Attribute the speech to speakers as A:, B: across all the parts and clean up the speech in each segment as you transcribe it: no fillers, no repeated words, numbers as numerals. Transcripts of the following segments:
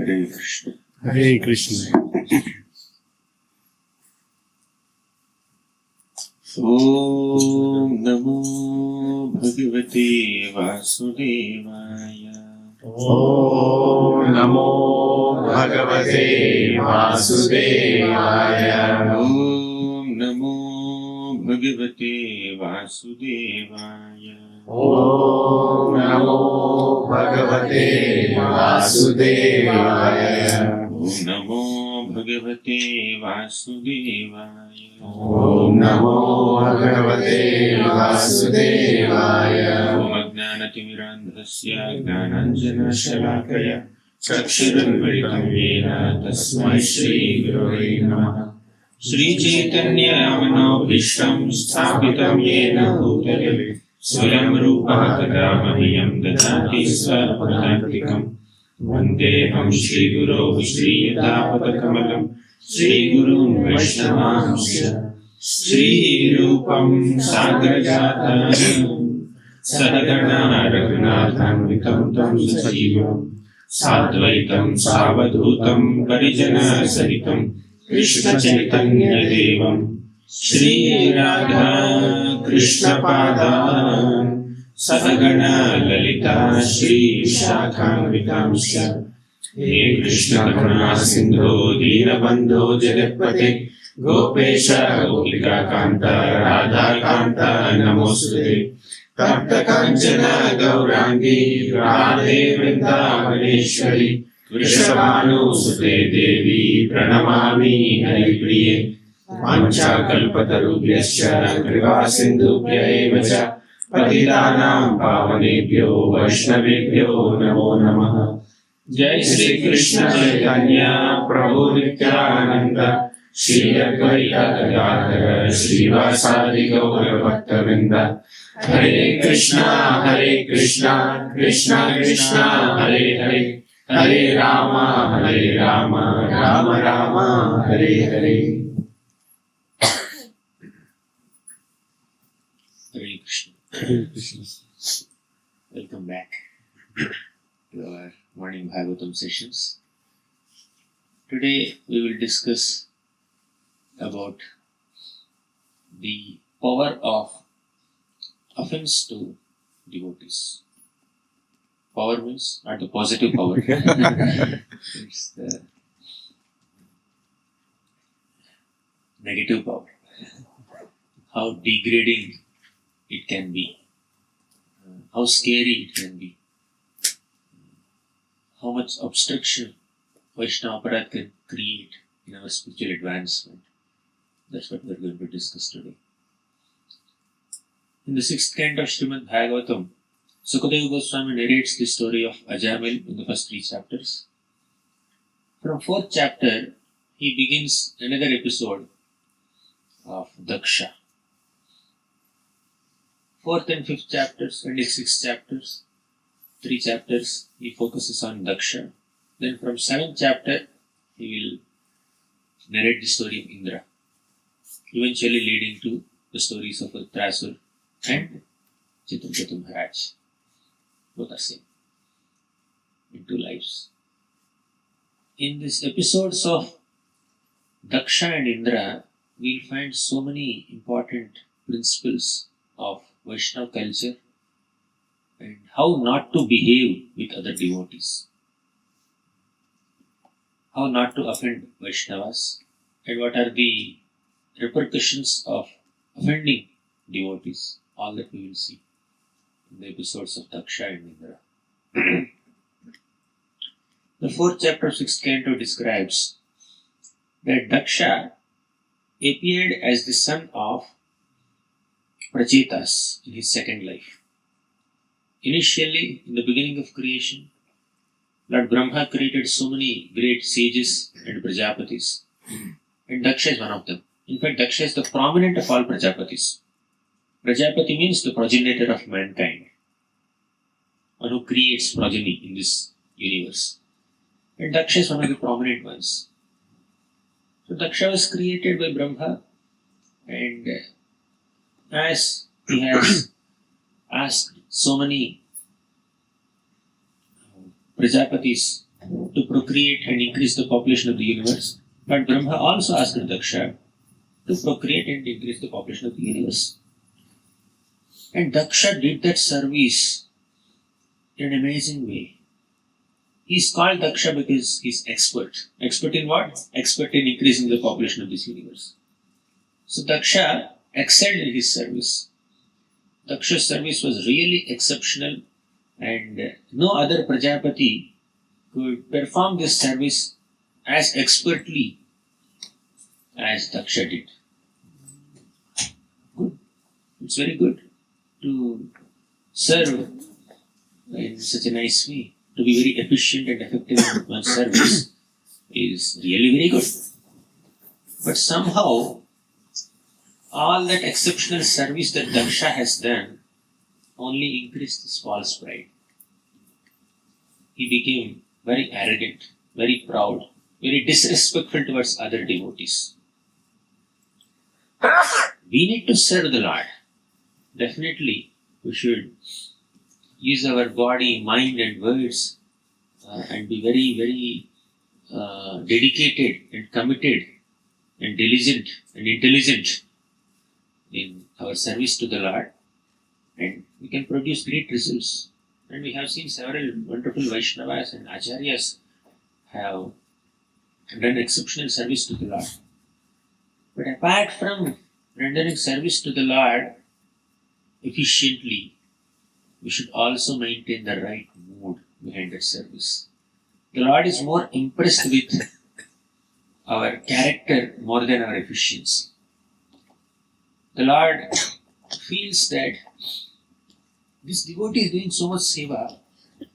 A: Hare Krishna.
B: Hare Krishna.
A: Om Namo Bhagavate Vasudevaya.
B: Om Namo Bhagavate Vasudevaya.
A: Om Namo Bhagavate Vasudevaya.
B: Om Namo Bhagavate Vasudevaya.
A: Om Namo Bhagavate Vasudevaya.
B: Om Namo Bhagavate Vasudevaya.
A: Om Ajnanatimirandhasya Gnananjana-shalakaya Chakshuranmritam Yena Tasmai Shri Gurave Namaha. Shri Chaitanya Manobhishtam Sthapitam Yena Bhutale Swayam Rupa Kada Mahyam Dadati Swapadantikam. Vandeham Shri Guru Shri Yatapatakamallam Shri Gurun Vaishnavamsya Shri Rupam Sagrajatam Sadagana Raghunathan Vitam Tam Sajivam Sadvaitam Savadhutam Parijana Saritam Krishna Chaitanya Devam Shri Radha Krishna Padam Sadagana Lalita Shri Shakham Vitamsya. He Krishna Karuna Sindhu Deenabandhu Jagapate Gopesha Gopika Kanta Radha Kanta Namostute Tapta Kanchana Gaurangi Radhe Vrindavaneshwari Vrishabhanu Sute Devi Pranamami Haripriye Pancha Kalpatarubhyascha Kripa Sindhubhya Evacha Patitanam Pavanebhyo Vaishnavebhyo Namo Namaha. Jai Shri Krishna Chaitanya Prabhu Nityananda Shri Advaita Gadadhara Srivasadi Gaura Bhaktavrinda. Hare Krishna Krishna Krishna Hare Hare Hare Rama Rama Rama Hare Hare. Hare Krishna.
B: Hare Krishna.
A: Welcome back to our morning Bhagavatam sessions. Today we will discuss about the power of offense to devotees. Power means not the positive power. It's the negative power. How degrading it can be. How scary it can be. How much obstruction Vaishnava Aparadh can create in our spiritual advancement. That's what we're going to discuss today. In the 6th canto of Srimad Bhagavatam, Sukadeva Goswami narrates the story of Ajamil in the first 3 chapters. From 4th chapter, he begins another episode of Daksha. 4th and 5th chapters and 6th chapters, 3 chapters, he focuses on Daksha. Then from 7th chapter, he will narrate the story of Indra, eventually leading to the stories of Trasur and Chitraketu Maharaj. Both are same in 2 lives. In these episodes of Daksha and Indra, we will find so many important principles of Vaishnava culture and how not to behave with other devotees, how not to offend Vaishnavas, and what are the repercussions of offending devotees. All that we will see in the episodes of Daksha and Indra. The 4th chapter of 6th canto describes that Daksha appeared as the son of Prachetas in his second life. Initially, in the beginning of creation, Lord Brahma created so many great sages and Prajapatis, and Daksha is one of them. In fact, Daksha is the prominent of all Prajapatis. Prajapati means the progenitor of mankind, one who creates progeny in this universe. And Daksha is one of the prominent ones. So Daksha was created by Brahma, and as he has asked so many Prajapatis to procreate and increase the population of the universe. But Brahma also asked Daksha to procreate and increase the population of the universe. And Daksha did that service in an amazing way. He's called Daksha because he's expert. Expert in what? Expert in increasing the population of this universe. So Daksha excelled in his service. Daksha's service was really exceptional, and no other Prajapati could perform this service as expertly as Daksha did. Good. It's very good to serve in such a nice way. To be very efficient and effective in one's service is really very good. But somehow, all that exceptional service that Daksha has done only increased his false pride. He became very arrogant, very proud, very disrespectful towards other devotees. We need to serve the Lord. Definitely, we should use our body, mind and words and be very, very dedicated and committed and diligent and intelligent in our service to the Lord, and we can produce great results. And we have seen several wonderful Vaishnavas and Acharyas have done exceptional service to the Lord. But apart from rendering service to the Lord efficiently, we should also maintain the right mood behind that service. The Lord is more impressed with our character more than our efficiency. The Lord feels that this devotee is doing so much seva,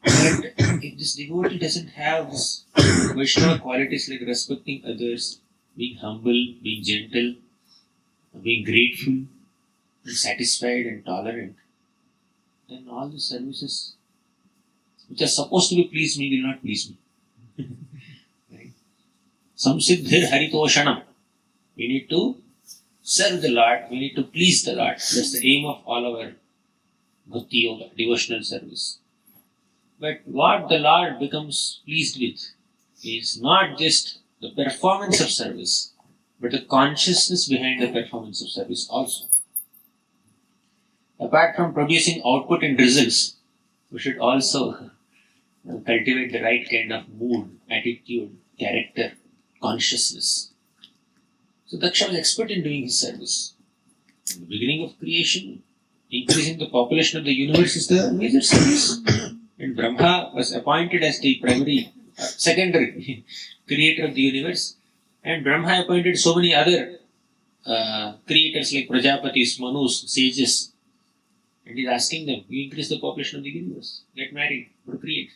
A: but if this devotee doesn't have this Vaishnava qualities like respecting others, being humble, being gentle, being grateful, and satisfied and tolerant, then all the services which are supposed to be please me will not please me. Right? Samsiddhir haritoshanam. We need to serve the Lord, we need to please the Lord. That's the aim of all our bhakti yoga, devotional service. But what the Lord becomes pleased with is not just the performance of service, but the consciousness behind the performance of service also. Apart from producing output and results, we should also cultivate the right kind of mood, attitude, character, consciousness. So Daksha was expert in doing his service. In the beginning of creation, increasing the population of the universe is the major service. And Brahma was appointed as the primary, secondary creator of the universe. And Brahma appointed so many other creators like Prajapatis, Manus, sages. And he's asking them, you increase the population of the universe, get married, procreate.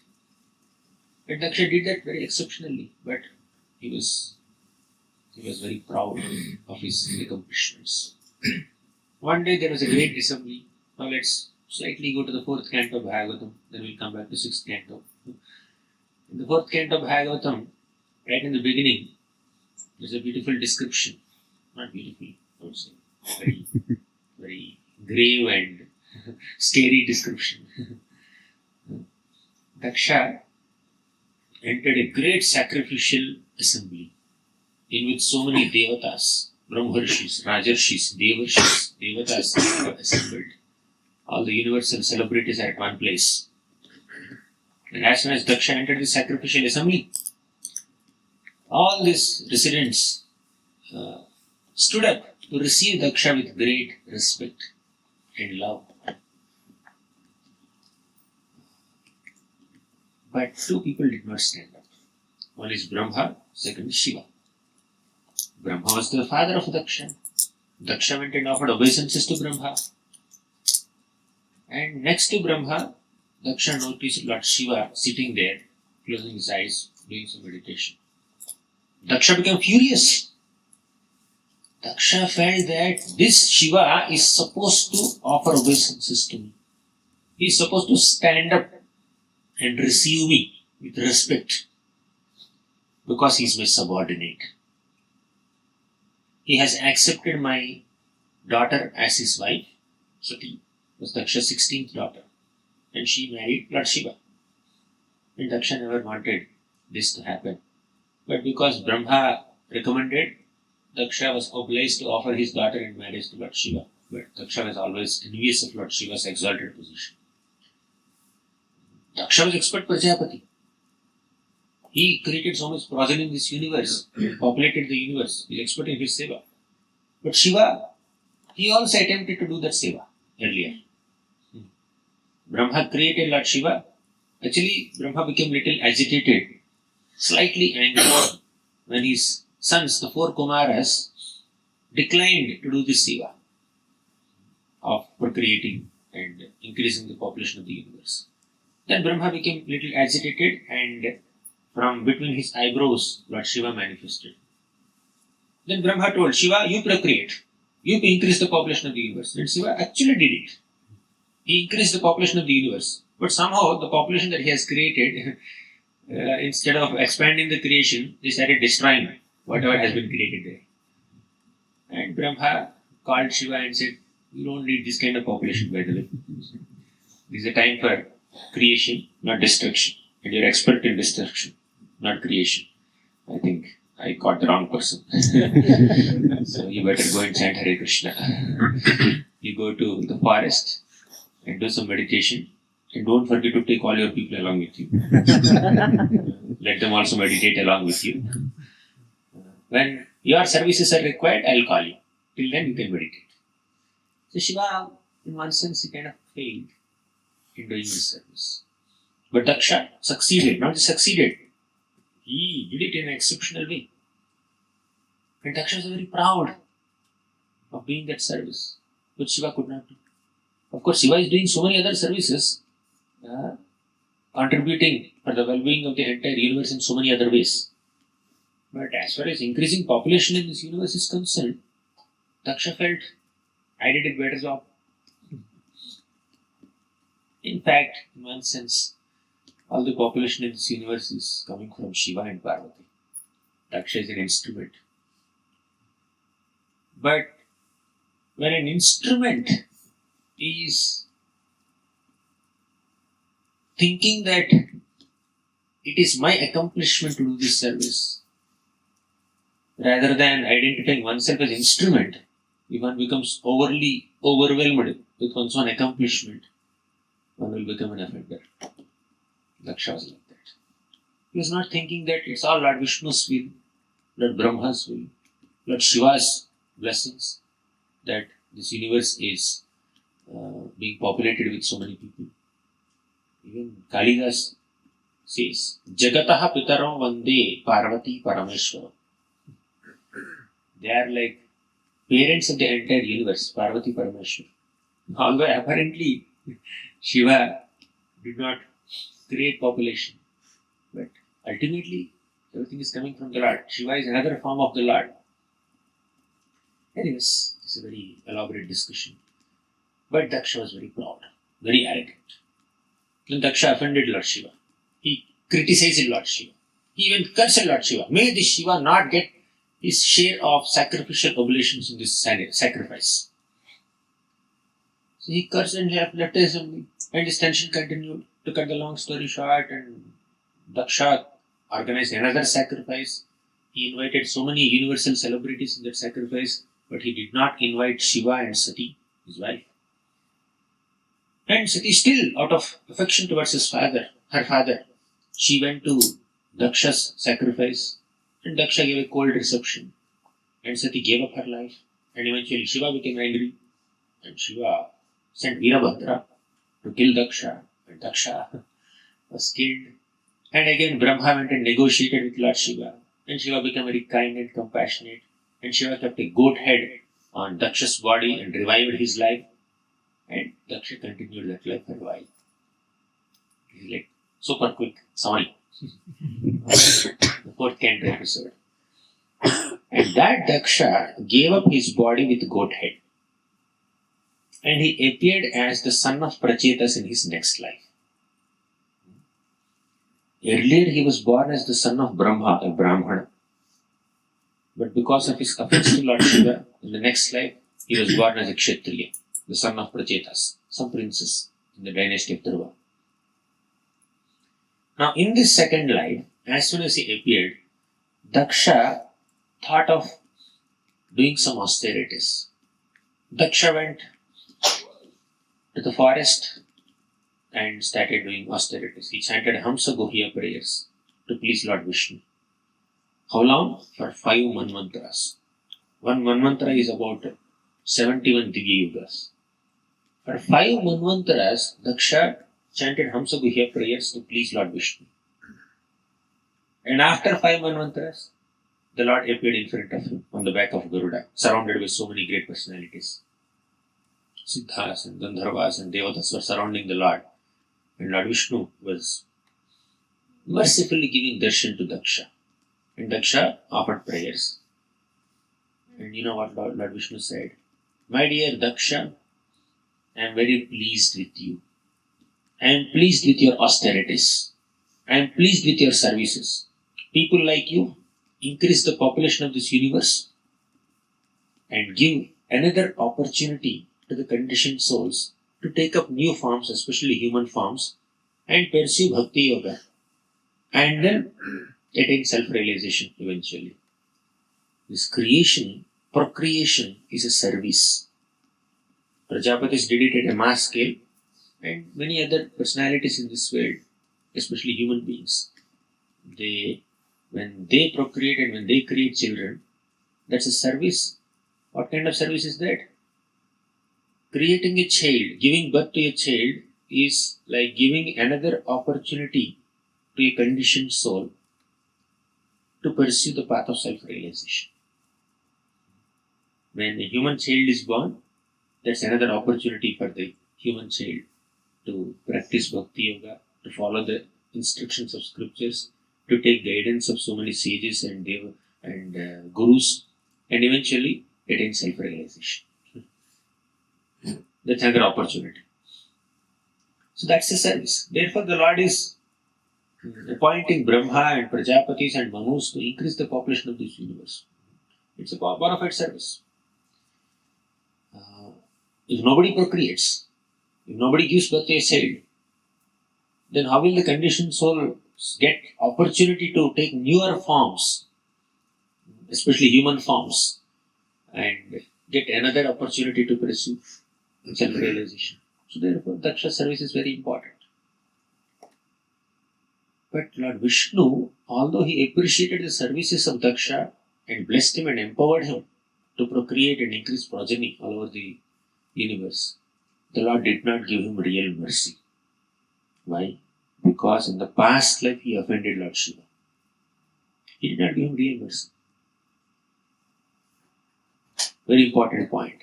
A: And Daksha did that very exceptionally, but he was very proud of his accomplishments. One day there was a great assembly. Now let's slightly go to the 4th canto of Bhagavatam, then we'll come back to 6th canto. In the 4th canto of Bhagavatam, right in the beginning, there's a beautiful description. Not beautiful, I would say. Very, very grave and scary description. Daksha entered a great sacrificial assembly in which so many devatas, brahmarshis, rajarshis, devarshis, devatas were assembled. All the universal celebrities are at one place. And as soon as Daksha entered the sacrificial assembly, all these residents stood up to receive Daksha with great respect and love. But two people did not stand up. One is Brahma, second is Shiva. Brahma was the father of Daksha. Daksha went and offered obeisances to Brahma. And next to Brahma, Daksha noticed Lord Shiva sitting there, closing his eyes, doing some meditation. Daksha became furious. Daksha felt that this Shiva is supposed to offer obeisances to me. He is supposed to stand up and receive me with respect because he is my subordinate. He has accepted my daughter as his wife. Sati was Daksha's 16th daughter, and she married Lord Shiva. And Daksha never wanted this to happen. But because Brahma recommended, Daksha was obliged to offer his daughter in marriage to Lord Shiva. But Daksha was always envious of Lord Shiva's exalted position. Daksha was expert Prajapati. He created so much progeny in this universe, populated the universe. He is expert in his seva. But Shiva, he also attempted to do that seva earlier. Brahma created Lord Shiva. Actually, Brahma became little agitated, slightly angry when his sons, the four Kumaras, declined to do this seva of procreating and increasing the population of the universe. Then Brahma became little agitated, and from between his eyebrows, Lord Shiva manifested. Then Brahma told Shiva, you procreate. You increase the population of the universe. And Shiva actually did it. He increased the population of the universe. But somehow the population that he has created, instead of expanding the creation, they started destroying whatever has been created there. And Brahma called Shiva and said, you don't need this kind of population, by the way. This is a time for creation, not destruction. And you're expert in destruction, not creation. I think I caught the wrong person. So you better go and chant Hare Krishna. You go to the forest and do some meditation. And don't forget to take all your people along with you. Let them also meditate along with you. When your services are required, I'll call you. Till then, you can meditate. So Shiva, in one sense, he kind of failed in doing this service. But Daksha succeeded, not just succeeded. He did it in an exceptional way. And Daksha was very proud of doing that service, which Shiva could not do. Of course, Shiva is doing so many other services, contributing for the well-being of the entire universe in so many other ways. But as far as increasing population in this universe is concerned, Daksha felt, I did a better job. In fact, in one sense, all the population in this universe is coming from Shiva and Parvati. Daksha is an instrument. But when an instrument is thinking that it is my accomplishment to do this service, rather than identifying oneself as instrument, if one becomes overly overwhelmed with one's own accomplishment, one will become an offender. Daksha was like that. He was not thinking that it's all Lord Vishnu's will, Lord Brahma's will, Lord Shiva's blessings, that this universe is being populated with so many people. Even Kalidas says, Jagataha Pitaram Vande Parvati Parameshwaram. They are like parents of the entire universe, Parvati Parameshwar. Although apparently Shiva did not create population, but ultimately everything is coming from the Lord. Shiva is another form of the Lord. Anyways, it's a very elaborate discussion. But Daksha was very proud, very arrogant. Then Daksha offended Lord Shiva. He criticized Lord Shiva. He even cursed Lord Shiva. May this Shiva not get his share of sacrificial oblations in this sacrifice. So he cursed and left the assembly. And this tension continued. To cut the long story short, and Daksha organized another sacrifice. He invited so many universal celebrities in that sacrifice, but he did not invite Shiva and Sati, his wife. And Sati, still out of affection towards her father, she went to Daksha's sacrifice, and Daksha gave a cold reception. And Sati gave up her life, and eventually Shiva became angry, and Shiva sent Virabhadra to kill Daksha, and Daksha was killed. And again Brahma went and negotiated with Lord Shiva, and Shiva became very kind and compassionate, and Shiva kept a goat head on Daksha's body and revived his life, and Daksha continued that life for a while. This is like super quick summary. The fourth canto episode. And that Daksha gave up his body with goat head, and he appeared as the son of Prachetas in his next life. Earlier he was born as the son of Brahma, a Brahmana. But because of his offense to Lord Shiva, in the next life he was born as a Kshatriya, the son of Prachetas, some princess in the dynasty of Dhruva. Now in this second life, as soon as he appeared, Daksha thought of doing some austerities. Daksha went to the forest and started doing austerities. He chanted Hamsa Guhya prayers to please Lord Vishnu. How long? For 5 manvantras. One manvantara is about 71 Divya Yugas. For 5 manvantras, Daksha chanted Hamsa Guhya prayers to please Lord Vishnu. And after 5 manvantras, the Lord appeared in front of him on the back of Garuda, surrounded by so many great personalities. Siddhas and Gandharvas and Devatas were surrounding the Lord. And Lord Vishnu was mercifully giving darshan to Daksha. And Daksha offered prayers. And you know what Lord Vishnu said? My dear Daksha, I am very pleased with you. I am pleased with your austerities. I am pleased with your services. People like you increase the population of this universe and give another opportunity to the conditioned souls to take up new forms, especially human forms, and pursue bhakti yoga, and then attain self-realization eventually. This creation, procreation is a service. Prajapatis did it at a mass scale, and many other personalities in this world, especially human beings, when they procreate and when they create children, that's a service. What kind of service is that? Creating a child, giving birth to a child is like giving another opportunity to a conditioned soul to pursue the path of self-realization. When a human child is born, that's another opportunity for the human child to practice bhakti yoga, to follow the instructions of scriptures, to take guidance of so many sages and gurus, and eventually attain self-realization. That's another opportunity. So that's a service. Therefore, the Lord is appointing Brahma and Prajapatis and Manus to increase the population of this universe. It's a bona fide service. If nobody procreates, if nobody gives birth to a child, then how will the conditioned soul get opportunity to take newer forms, especially human forms, and get another opportunity to pursue self-realization? So therefore, Daksha's service is very important. But Lord Vishnu, although he appreciated the services of Daksha and blessed him and empowered him to procreate and increase progeny all over the universe, the Lord did not give him real mercy. Why? Because in the past life he offended Lord Shiva. He did not give him real mercy. Very important point.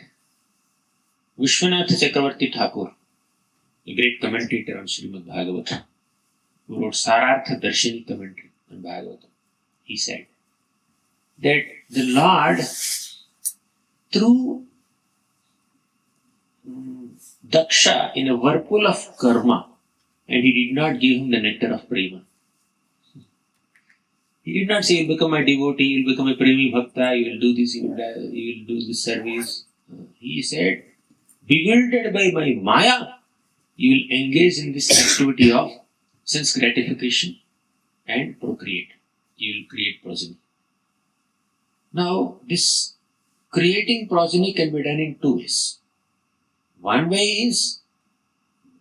A: Vishwanath Chakravarti Thakur, a great commentator on Srimad Bhagavatam, who wrote Sarartha Darshini commentary on Bhagavatam, he said that the Lord, through Daksha in a whirlpool of karma, and he did not give him the nectar of prema. He did not say, you will become a devotee, you will become a premi bhakta, you will do this, you will do this service. He said, bewildered by my maya, you will engage in this activity of sense gratification and procreate. You will create progeny. Now, this creating progeny can be done in 2 ways. One way is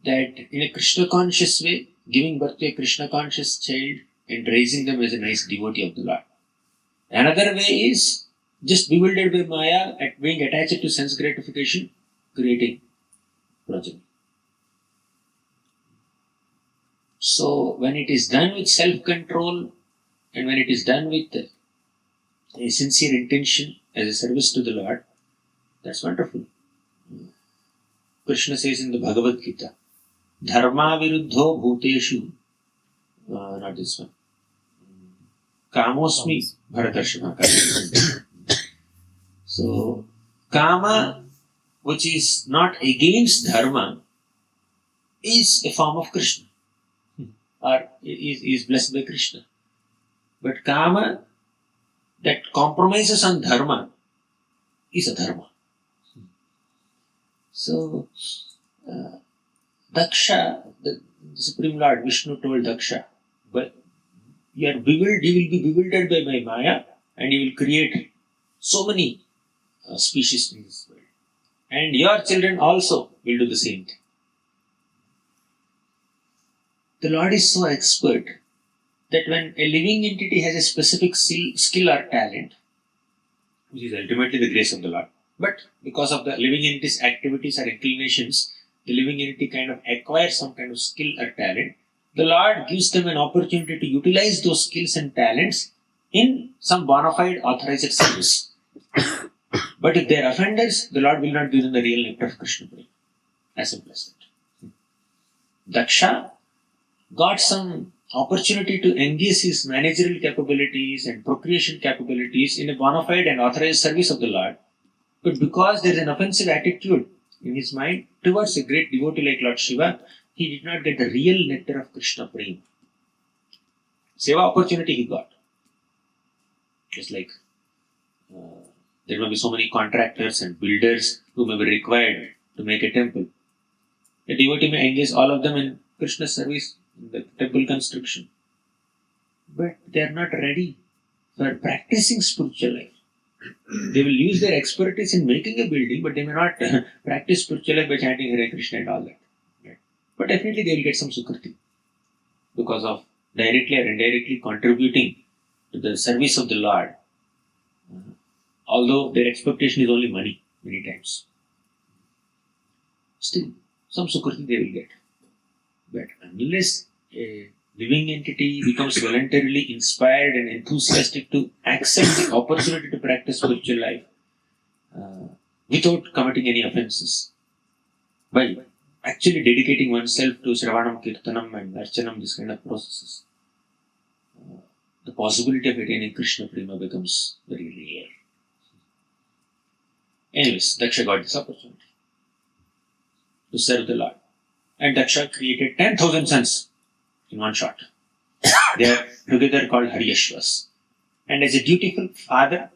A: that in a Krishna conscious way, giving birth to a Krishna conscious child and raising them as a nice devotee of the Lord. Another way is just bewildered by Maya at being attached to sense gratification, creating progeny. So when it is done with self-control and when it is done with a sincere intention as a service to the Lord, that's wonderful. Krishna says in the Bhagavad Gita, Dharma viruddho bhuteshu, not this one, Kamosmi Bharatarshana. So, Kama, which is not against Dharma, is a form of Krishna, or is blessed by Krishna. But Kama that compromises on Dharma is a Dharma. So, Daksha, the Supreme Lord Vishnu told Daksha, but you are bewildered, you will be bewildered by Maya, and you will create so many species in this world. And your children also will do the same thing. The Lord is so expert that when a living entity has a specific skill or talent, which is ultimately the grace of the Lord, but because of the living entity's activities or inclinations, the living entity kind of acquires some kind of skill or talent. The Lord gives them an opportunity to utilize those skills and talents in some bona fide authorized service. But if they are offenders, the Lord will not give them the real nectar of Krishna Prema. As simple as that. Daksha got some opportunity to engage his managerial capabilities and procreation capabilities in a bona fide and authorized service of the Lord. But because there is an offensive attitude in his mind towards a great devotee like Lord Shiva, he did not get the real nectar of Krishna Prema. Seva opportunity he got. Just like there may be so many contractors and builders who may be required to make a temple. A devotee may engage all of them in Krishna service in the temple construction. But they are not ready for practicing spiritual life. They will use their expertise in making a building, but they may not practice spiritual life by chanting Hare Krishna and all that. Right? But definitely they will get some sukriti because of directly or indirectly contributing to the service of the Lord. Although their expectation is only money many times. Still, some sukriti they will get. But unless a living entity becomes voluntarily inspired and enthusiastic to accept the opportunity to practice spiritual life without committing any offenses, by actually dedicating oneself to Sravanam, Kirtanam and Archanam, this kind of processes, the possibility of attaining Krishna Prema becomes very rare. Anyways, Daksha got this opportunity to serve the Lord. And Daksha created 10,000 sons in one shot. They are together called Haryashvas. And as a dutiful father,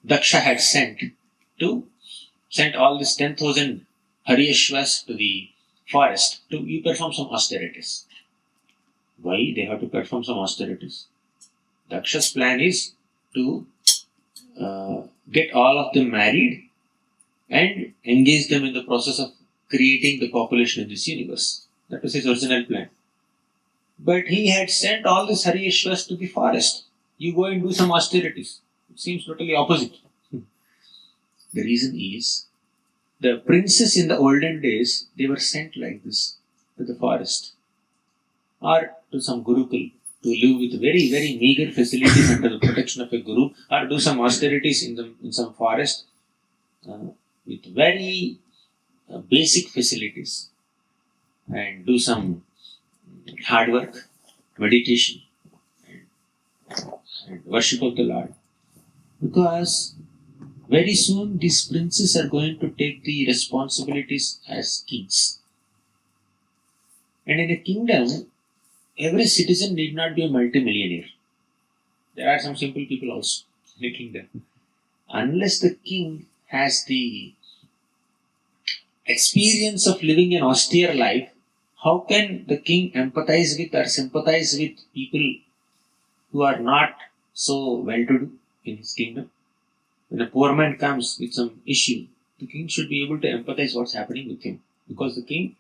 A: Daksha had sent all these 10,000 Haryashvas to the forest to perform some austerities. Why they have to perform some austerities? Daksha's plan is to get all of them married and engage them in the process of creating the population in this universe. That was his original plan. But he had sent all these Haryashvas to the forest. You go and do some austerities. It seems totally opposite. The reason is, the princes in the olden days, they were sent like this to the forest or to some gurukul to live with very, very meager facilities under the protection of a guru, or do some austerities in some forest with very basic facilities and do some hard work, meditation and worship of the Lord. Because very soon these princes are going to take the responsibilities as kings. And in a kingdom, every citizen need not be a multimillionaire. There are some simple people also in a kingdom. Unless the king has the experience of living an austere life, how can the king empathize with or sympathize with people who are not so well-to-do in his kingdom? When a poor man comes with some issue, the king should be able to empathize what's happening with him, because the king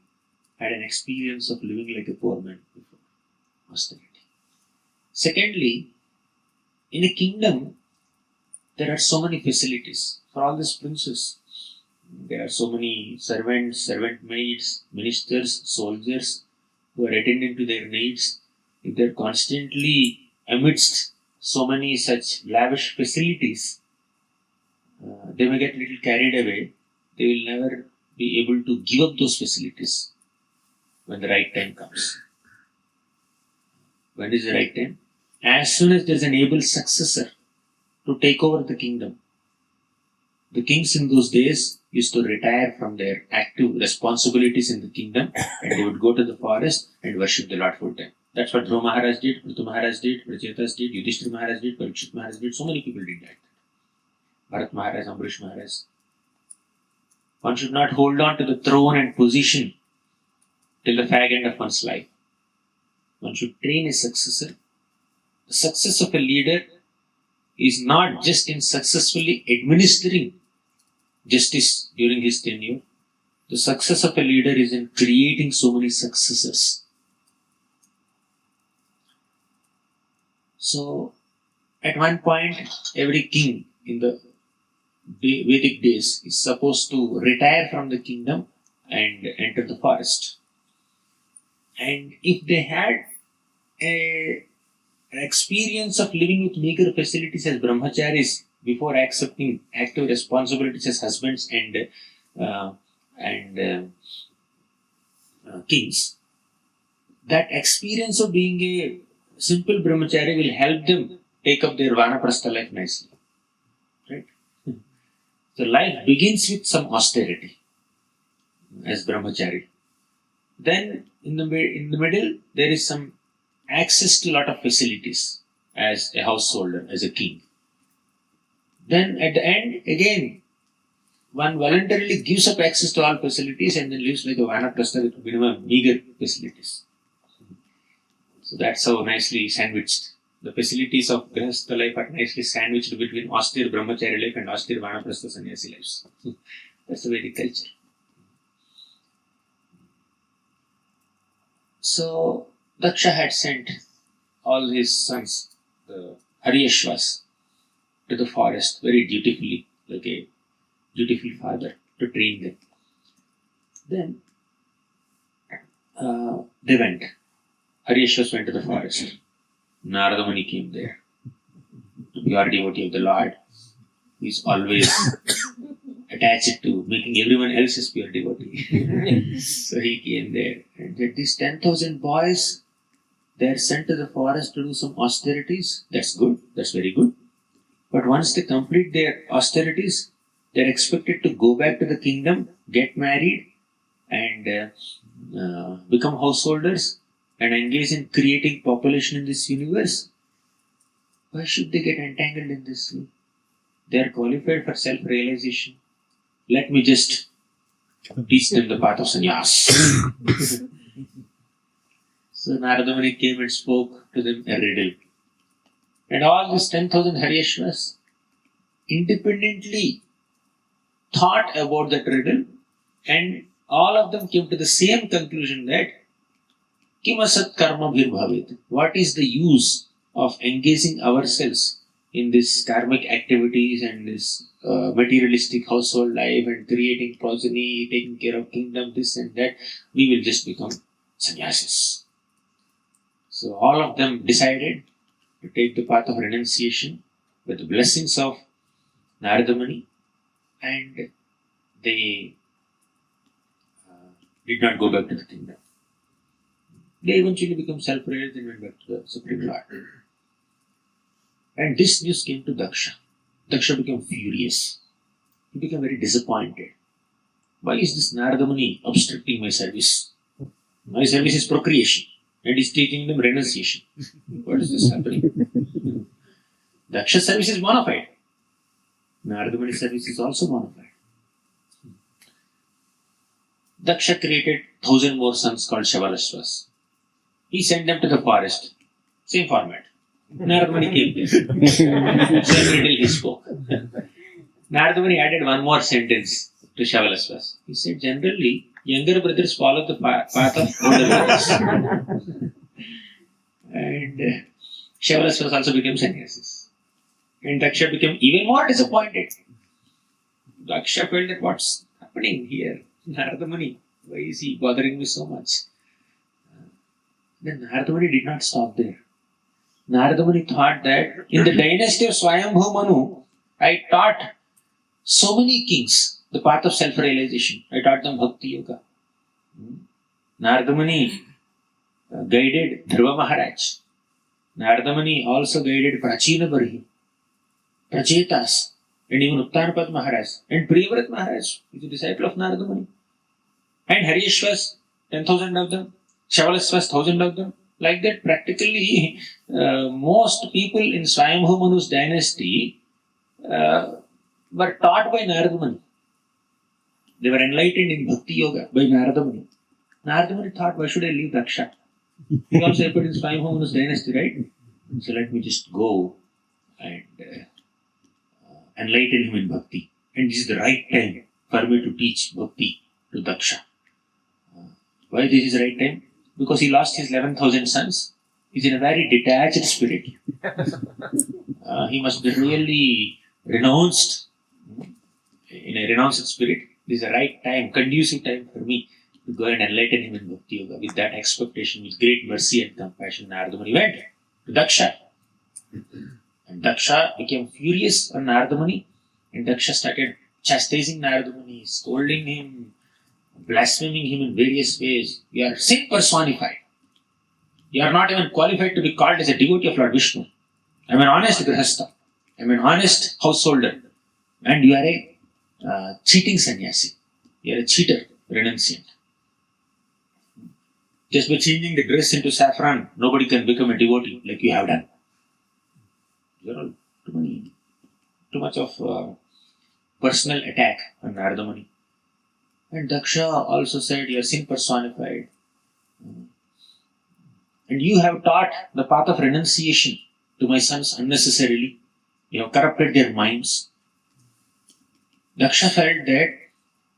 A: had an experience of living like a poor man before austerity. Secondly, in a kingdom, there are so many facilities for all these princes. There are so many servants, servant maids, ministers, soldiers who are attending to their needs. If they are constantly amidst so many such lavish facilities, they may get a little carried away. They will never be able to give up those facilities when the right time comes. When is the right time? As soon as there is an able successor to take over the kingdom. The kings in those days used to retire from their active responsibilities in the kingdom, and they would go to the forest and worship the Lord full time. That's what Dhruva Maharaj did, Prithu Maharaj did, Prachetas did, Yudhishthira Maharaj did, Parikshit Maharaj did. So many people did that. Bharat Maharaj, Ambarish Maharaj. One should not hold on to the throne and position till the fag end of one's life. One should train a successor the success of a leader is not just in successfully administering justice during his tenure. The success of a leader is in creating so many successors. So, at one point, every king in the Vedic days is supposed to retire from the kingdom and enter the forest. And if they had an experience of living with meager facilities as brahmacharis before accepting active responsibilities as husbands and kings, that experience of being a simple brahmachari will help them take up their vanaprastha life nicely. Right? So life begins with some austerity as brahmachari. Then in the middle there is some access to a lot of facilities as a householder, as a king. Then at the end, again, one voluntarily gives up access to all facilities and then lives like a vanaprastha with minimum meager facilities. So that's how nicely sandwiched. The facilities of grahastha life are nicely sandwiched between austere brahmachari life and austere vanaprastha sannyasi lives. That's the Vedic culture. So Daksha had sent all his sons, the Haryashvas, to the forest very dutifully, like a dutiful father, to train them. Then they went. Haryashvas went to the forest. Narada Muni came there. Pure devotee of the Lord, who is always attached to making everyone else his pure devotee. So he came there and said, these 10,000 boys, they are sent to the forest to do some austerities. That's good. That's very good. But once they complete their austerities, they are expected to go back to the kingdom, get married, and become householders and engage in creating population in this universe. Why should they get entangled in this? They are qualified for self-realization. Let me just teach them the path of sannyas. So Narada Muni came and spoke to them a riddle. And all these 10,000 Haryashvas independently thought about that riddle, and all of them came to the same conclusion that Kimasat karma bhavet. What is the use of engaging ourselves in this karmic activities and this materialistic household life and creating progeny, taking care of kingdom, this and that? We will just become sannyasis. So all of them decided to take the path of renunciation with the blessings of Narada Muni, and they did not go back to the kingdom. They eventually became self-realized and went back to the Supreme Lord. And this news came to Daksha. Daksha became furious. He became very disappointed. Why is this Narada Muni obstructing my service? My service is procreation, and he's teaching them renunciation. What is this happening? Daksha's service is bona fide. Narada Muni's service is also bona fide. Daksha created 1,000 more sons called Shavalashvas. He sent them to the forest. Same format. Narada Muni came there. Same riddle he spoke. Narada Muni added one more sentence to Shavalashvas. He said, generally, younger brothers follow the path of older brothers. And Shavalashvas also became sannyasis. And Daksha became even more disappointed. Daksha felt that what's happening here? Narada Muni, why is he bothering me so much? Then Narada Muni did not stop there. Narada Muni thought that in the dynasty of Swayambhu Manu, I taught so many kings the path of self-realization. I taught them Bhakti Yoga. Narada Muni guided Dhruva Maharaj. Narada Muni also guided Prachina Barhi, Prachetas, and even Uttanapad Maharaj, and Priyavrat Maharaj, who is a disciple of Narada Muni. And Haryashvas, 10,000 of them, Shavalashvas, 1,000 of them. Like that, practically most people in Swayambhu Manu's dynasty were taught by Narada Muni. They were enlightened in Bhakti Yoga by Narada Muni. Narada Muni thought, why should I leave Daksha? He also appeared in Swayambhu Manu's dynasty, right? So let me just go and enlighten him in bhakti. And this is the right time for me to teach bhakti to Daksha. Why this is the right time? Because he lost his 11,000 sons. He's in a very detached spirit. He must be really renounced, in a renounced spirit. This is the right time, conducive time for me to go and enlighten him in Bhakti Yoga. With that expectation, with great mercy and compassion, Narada Muni went to Daksha. And Daksha became furious on Narada Muni, and Daksha started chastising Narada Muni, scolding him, blaspheming him in various ways. You are sin personified. You are not even qualified to be called as a devotee of Lord Vishnu. I am an honest grihastha. I am an honest householder. And you are a cheating sannyasi. You are a cheater, renunciant. Just by changing the dress into saffron, nobody can become a devotee like you have done. You are all too much of personal attack on Narada Muni. And Daksha also said, you are sin personified. And you have taught the path of renunciation to my sons unnecessarily. You have corrupted their minds. Daksha felt that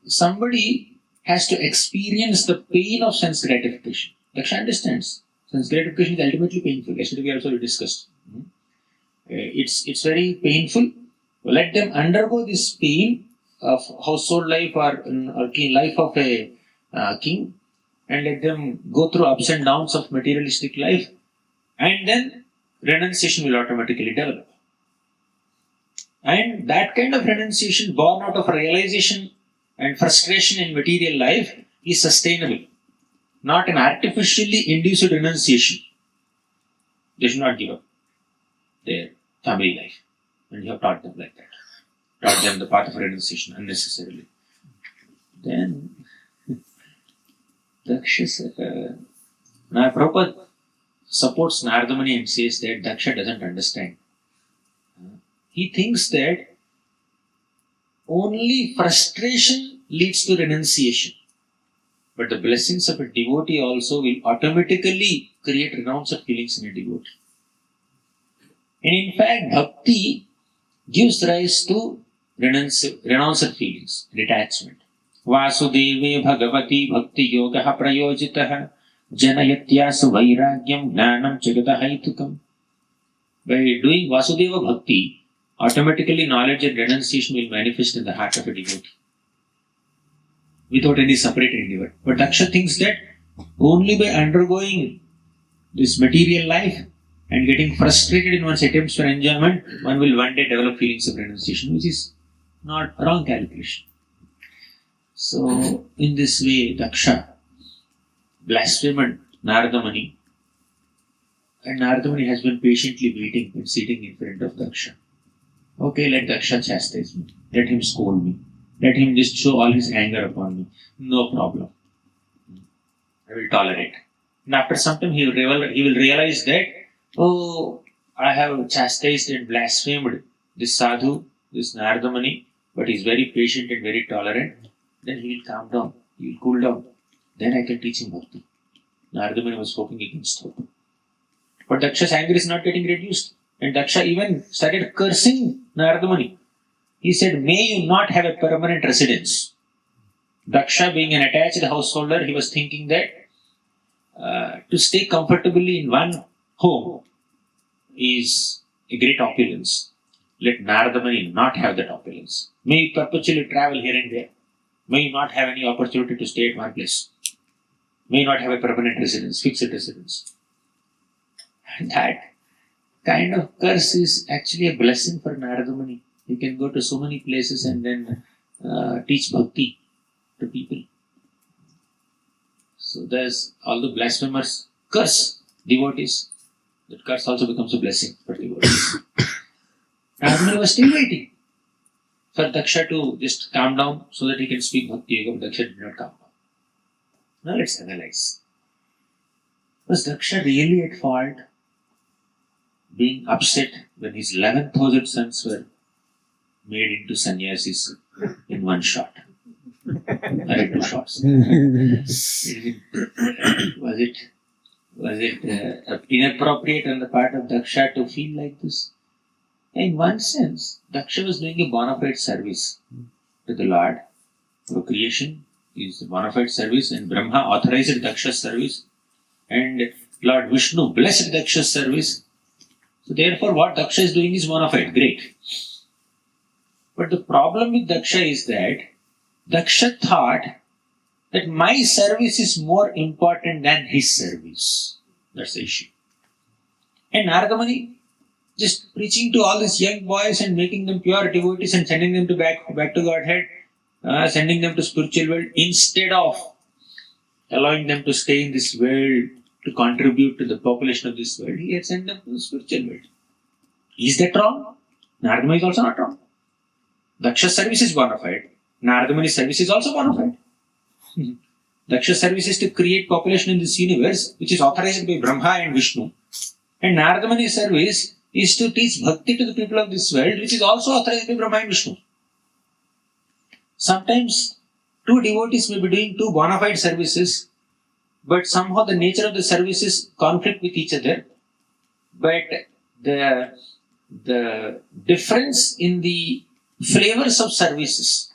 A: somebody has to experience the pain of sense gratification. Daksha understands. Sense gratification is ultimately painful. Yesterday we also discussed. It's very painful. Let them undergo this pain of household life or life of a king, and let them go through ups and downs of materialistic life, and then renunciation will automatically develop. And that kind of renunciation born out of realization and frustration in material life is sustainable, not an artificially induced renunciation. They should not give up their family life. And you have taught them like that. Taught them the path of renunciation unnecessarily. Then Daksha said, now Prabhupada supports Narada Muni and says that Daksha doesn't understand. He thinks that only frustration leads to renunciation. But the blessings of a devotee also will automatically create renounced feelings in a devotee. And in fact, bhakti gives rise to renounced feelings, detachment. Vasudeve bhagavati bhakti yogaha prayojitaha janayatyasu vairagyam gnanam jagatahaitukam. By doing Vasudeva bhakti, automatically knowledge and renunciation will manifest in the heart of a devotee without any separate endeavor. But Daksha thinks that only by undergoing this material life and getting frustrated in one's attempts for enjoyment, one will one day develop feelings of renunciation, which is not wrong calculation. So, in this way, Daksha blasphemed Narada Muni, and Narada Muni has been patiently waiting and sitting in front of Daksha. Okay, let Daksha chastise me. Let him scold me. Let him just show all his anger upon me. No problem. I will tolerate. And after some time, he will realize that, oh, I have chastised and blasphemed this sadhu, this Narada Muni, but he is very patient and very tolerant. Then he will calm down. He will cool down. Then I can teach him bhakti. Narada Muni was hoping against hope. But Daksha's anger is not getting reduced. And Daksha even started cursing Narada Muni. He said, may you not have a permanent residence. Daksha, being an attached householder, he was thinking that to stay comfortably in one home is a great opulence. Let Narada Muni not have that opulence. May you perpetually travel here and there. May you not have any opportunity to stay at one place. May you not have a permanent residence, fixed residence. And that kind of curse is actually a blessing for Narada Muni. He can go to so many places and then teach bhakti to people. So there's all the blasphemers curse devotees. That curse also becomes a blessing for devotees. Narada Muni was still waiting for Daksha to just calm down so that he can speak bhakti yoga, but Daksha did not calm down. Now let's analyze. Was Daksha really at fault, being upset when his 11,000 sons were made into sannyasis in one shot? Or in two shots. Was it Was it inappropriate on the part of Daksha to feel like this? In one sense, Daksha was doing a bona fide service to the Lord. Procreation is a bona fide service, and Brahma authorized Daksha's service, and Lord Vishnu blessed Daksha's service. So therefore, what Daksha is doing is bona fide, great. But the problem with Daksha is that Daksha thought that my service is more important than his service. That's the issue. And Narada Muni just preaching to all these young boys and making them pure devotees and sending them back to Godhead, sending them to spiritual world, instead of allowing them to stay in this world to contribute to the population of this world, he had sent them to the spiritual world. Is that wrong? Narada Muni is also not wrong. Daksha's service is bona fide. Narada Muni's service is also bona fide. Daksha's service is to create population in this universe, which is authorized by Brahma and Vishnu. And Narada Muni's service is to teach bhakti to the people of this world, which is also authorized by Brahma and Vishnu. Sometimes two devotees may be doing two bona fide services, but somehow the nature of the services conflict with each other. But the difference in the flavors of services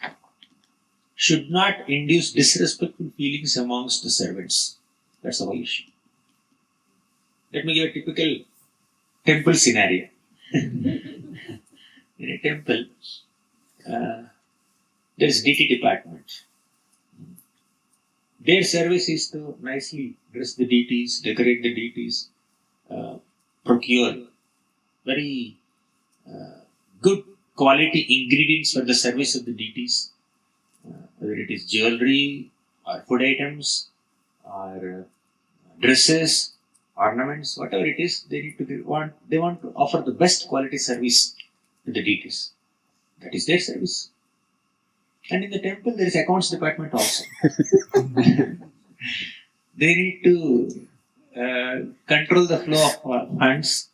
A: should not induce disrespectful feelings amongst the servants. That's the whole issue. Let me give a typical temple scenario. In a temple, there is DT department. Their service is to nicely dress the deities, decorate the deities, procure very good quality ingredients for the service of the deities, whether it is jewelry or food items or dresses, ornaments, whatever it is, they want to offer the best quality service to the deities. That is their service. And in the temple, there is accounts department also. They need to control the flow of funds.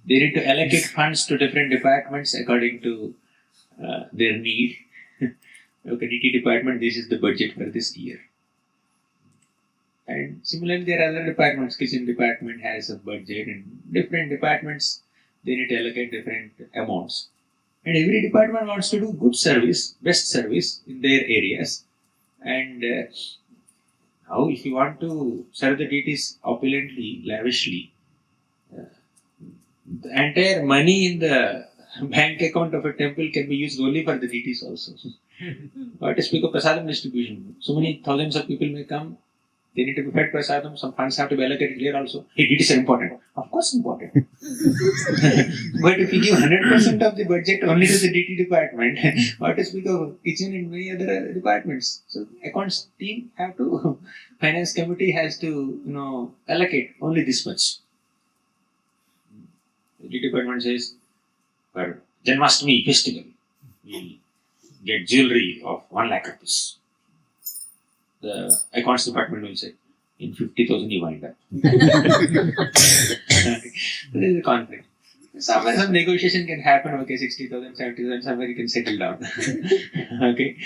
A: They need to allocate funds to different departments according to their need. Okay, DT department, this is the budget for this year. And similarly, there are other departments. Kitchen department has a budget, and different departments, they need to allocate different amounts. And every department wants to do good service, best service in their areas. And now, if you want to serve the deities opulently, lavishly, the entire money in the bank account of a temple can be used only for the deities also. Or to speak of prasadam distribution. So many thousands of people may come. They need to be fed prasadam. Some funds have to be allocated here also. Hey, deities are important. Of course important. But if you give 100% of the budget only to the deity department, or to speak of kitchen and many other departments. So accounts team have to, finance committee has to, allocate only this much. The deity department says, for Janmashtami festival, we'll get jewelry of 1 lakh rupees. The accounts department will say, in 50,000 you wind up. There is a conflict. Somewhere some negotiation can happen, okay, 60,000, 70,000, somewhere you can settle down. Okay.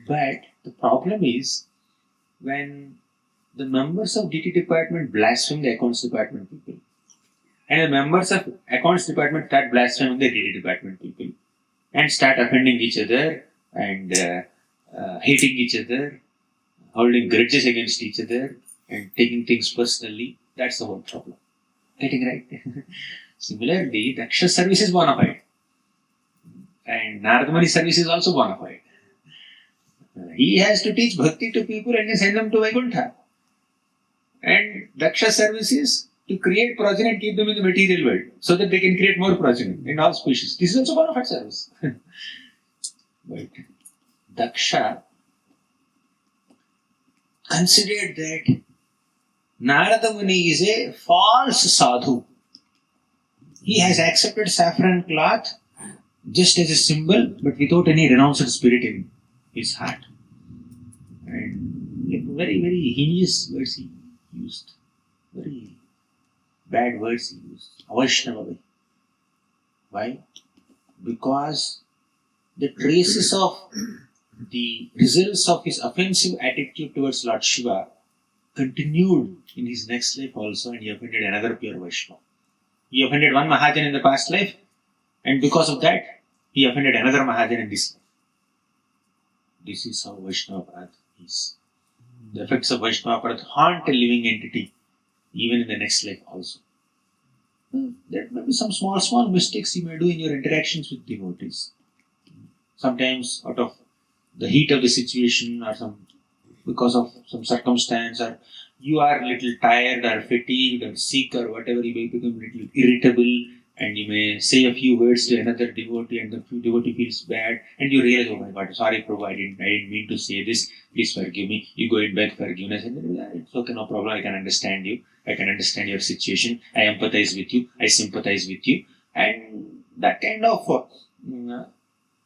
A: But the problem is when the members of DT department blaspheme the accounts department people, and the members of accounts department start blaspheming the DT department people, and start offending each other and hating each other, holding grudges against each other and taking things personally. That's the whole problem. Getting right? Similarly, Daksha's service is bona fide. And Narada Muni's service is also bona fide. He has to teach bhakti to people and then send them to Vaikuntha. And Daksha's service is to create progeny and keep them in the material world so that they can create more progeny in all species. This is also bona fide service. But Daksha considered that Narada Muni is a false sadhu. He has accepted saffron cloth just as a symbol, but without any renounced spirit in his heart. And very, very heinous words he used. Very bad words he used. Vaishnava. Why? Because the traces of the results of his offensive attitude towards Lord Shiva continued in his next life also, and he offended another pure Vaishnava. He offended one Mahajan in the past life, and because of that, he offended another Mahajan in this life. This is how Vaishnava Aparadha is. The effects of Vaishnava Aparadha haunt a living entity, even in the next life also. There may be some small mistakes you may do in your interactions with devotees. Sometimes out of the heat of the situation, or because of some circumstance, or you are a little tired or fatigued or sick or whatever, you may become a little irritable, and you may say a few words to another devotee, and the devotee feels bad, and you realize, oh my God, sorry Prabhu, I didn't mean to say this, please forgive me. You go and beg forgiveness, and it's okay, no problem, I can understand you, I can understand your situation, I empathize with you, I sympathize with you, and that kind of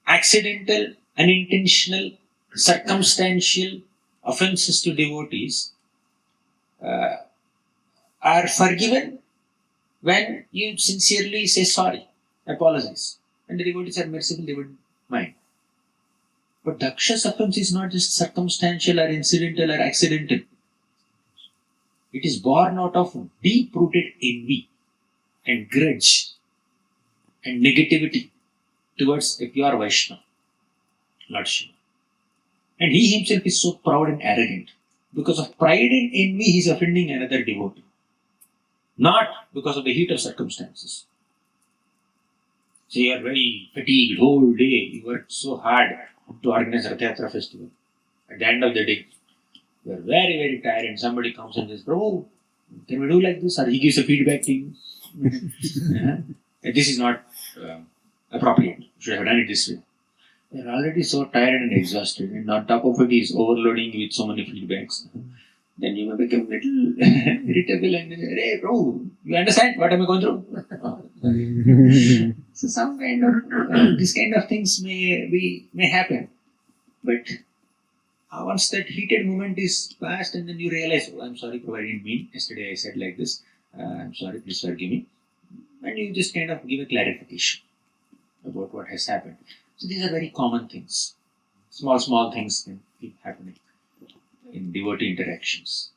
A: accidental, unintentional, circumstantial offenses to devotees are forgiven when you sincerely say sorry, apologize. And the devotees are merciful, they would mind. But Daksha's offense is not just circumstantial or incidental or accidental. It is born out of deep-rooted envy and grudge and negativity towards a pure Vaishnava, Lord Shiva. And he himself is so proud and arrogant. Because of pride and envy, he is offending another devotee. Not because of the heat of circumstances. So you are very fatigued whole day. You worked so hard to organize Rath Yatra festival. At the end of the day, you are very, very tired, and somebody comes and says, Prabhu, can we do like this? Or he gives a feedback to you. This is not appropriate. You should have done it this way. You are already so tired and exhausted, and on top of it, he is overloading you with so many feedbacks. Then you may become a little irritable and say, hey, bro, you understand what am I going through? So some kind of, this kind of things may happen. But once that heated moment is past, and then you realize, oh, I'm sorry, Prabhu, I didn't mean. Yesterday I said like this. I'm sorry, please forgive me. And you just kind of give a clarification about what has happened. So these are very common things. Small things can keep happening in devotee interactions.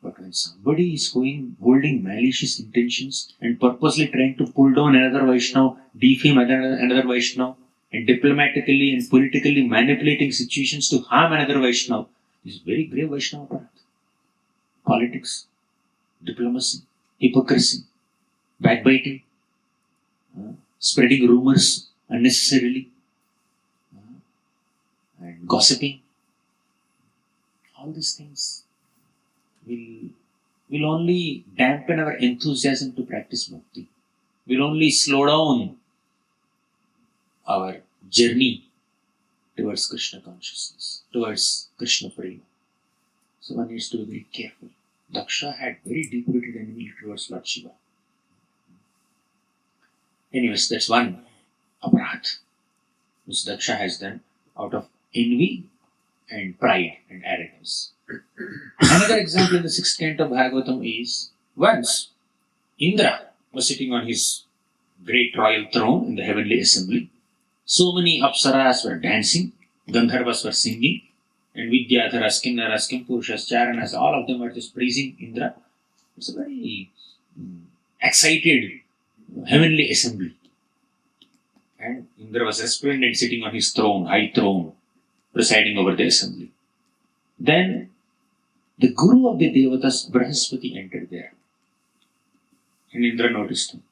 A: But when somebody is holding malicious intentions and purposely trying to pull down another Vaishnava, defame another Vaishnava, and diplomatically and politically manipulating situations to harm another Vaishnava, this is very grave Vaishnava Aparadha. Politics, diplomacy, hypocrisy, backbiting, spreading rumors unnecessarily, and gossiping. All these things will only dampen our enthusiasm to practice bhakti. Will only slow down our journey towards Krishna consciousness, towards Krishna prema. So one needs to be very careful. Daksha had very deep-rooted envy towards Lord Shiva. Anyways, that's one aparadha which Daksha has done out of envy and pride and arrogance. Another example in the 6th canto of Bhagavatam is, once Indra was sitting on his great royal throne in the heavenly assembly. So many apsaras were dancing, Gandharvas were singing, and Vidyadharas, Kinnaras, Kimpurushas, Charanas, all of them were just praising Indra. It's a very excited heavenly assembly. And Indra was resplendent sitting on his throne, high throne, presiding over the assembly. Then the Guru of the Devatas, Brahaspati, entered there. And Indra noticed him.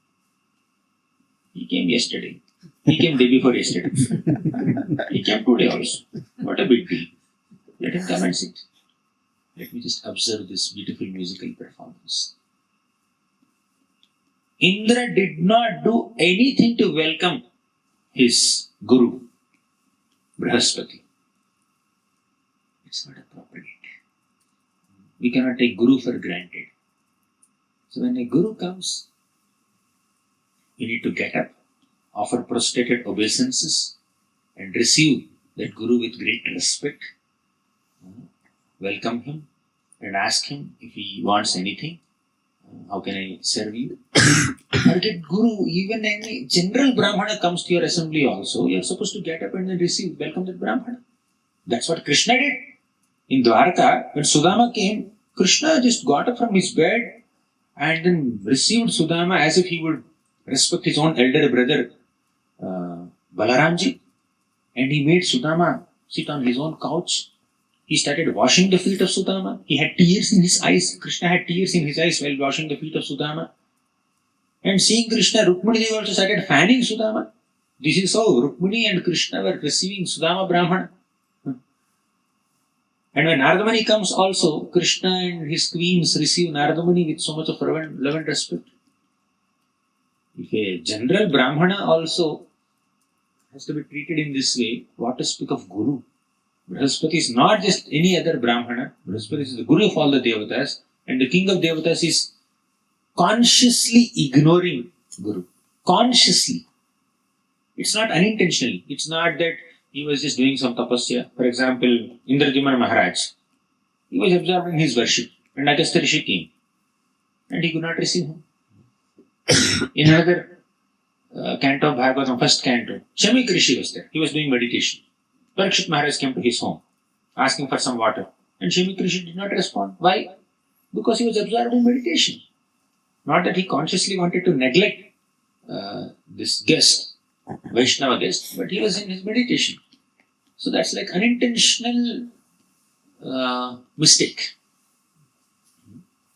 A: He came yesterday. He came day before yesterday. He came today also. What a big deal. Let him come and sit. Let me just observe this beautiful musical performance. Indra did not do anything to welcome his Guru, Brahaspati. It's not appropriate. We cannot take Guru for granted. So when a Guru comes, you need to get up, offer prostrated obeisances, and receive that Guru with great respect. Welcome him and ask him if he wants anything. How can I serve you? Or that Guru, even any general Brahmana comes to your assembly also, you are supposed to get up and then receive, welcome that Brahmana. That's what Krishna did. In Dwarka, when Sudama came, Krishna just got up from his bed and then received Sudama as if he would respect his own elder brother, Balaramji. And he made Sudama sit on his own couch. He started washing the feet of Sudama. He had tears in his eyes. Krishna had tears in his eyes while washing the feet of Sudama. And seeing Krishna, Rukmini Devi also started fanning Sudama. This is how Rukmini and Krishna were receiving Sudama Brahmana. And when Nardamani comes also, Krishna and his queens receive Nardamani with so much of love and respect. If a general Brahmana also has to be treated in this way, what to speak of Guru? Brihaspati is not just any other Brahmana. Brihaspati is the Guru of all the Devatas, and the king of Devatas is consciously ignoring Guru. Consciously. It's not unintentionally. It's not that he was just doing some tapasya. For example, Indradyumna Maharaj. He was absorbed in his worship, and Agastya Rishi came, and he could not receive him. In another canto of Bhagavatam, first canto, Shamik Rishi was there. He was doing meditation. Parikshit Maharaj came to his home, asking for some water. And Shamik Rishi did not respond. Why? Because he was absorbed in meditation. Not that he consciously wanted to neglect this guest, Vaishnava guest, but he was in his meditation. So that's like unintentional mistake.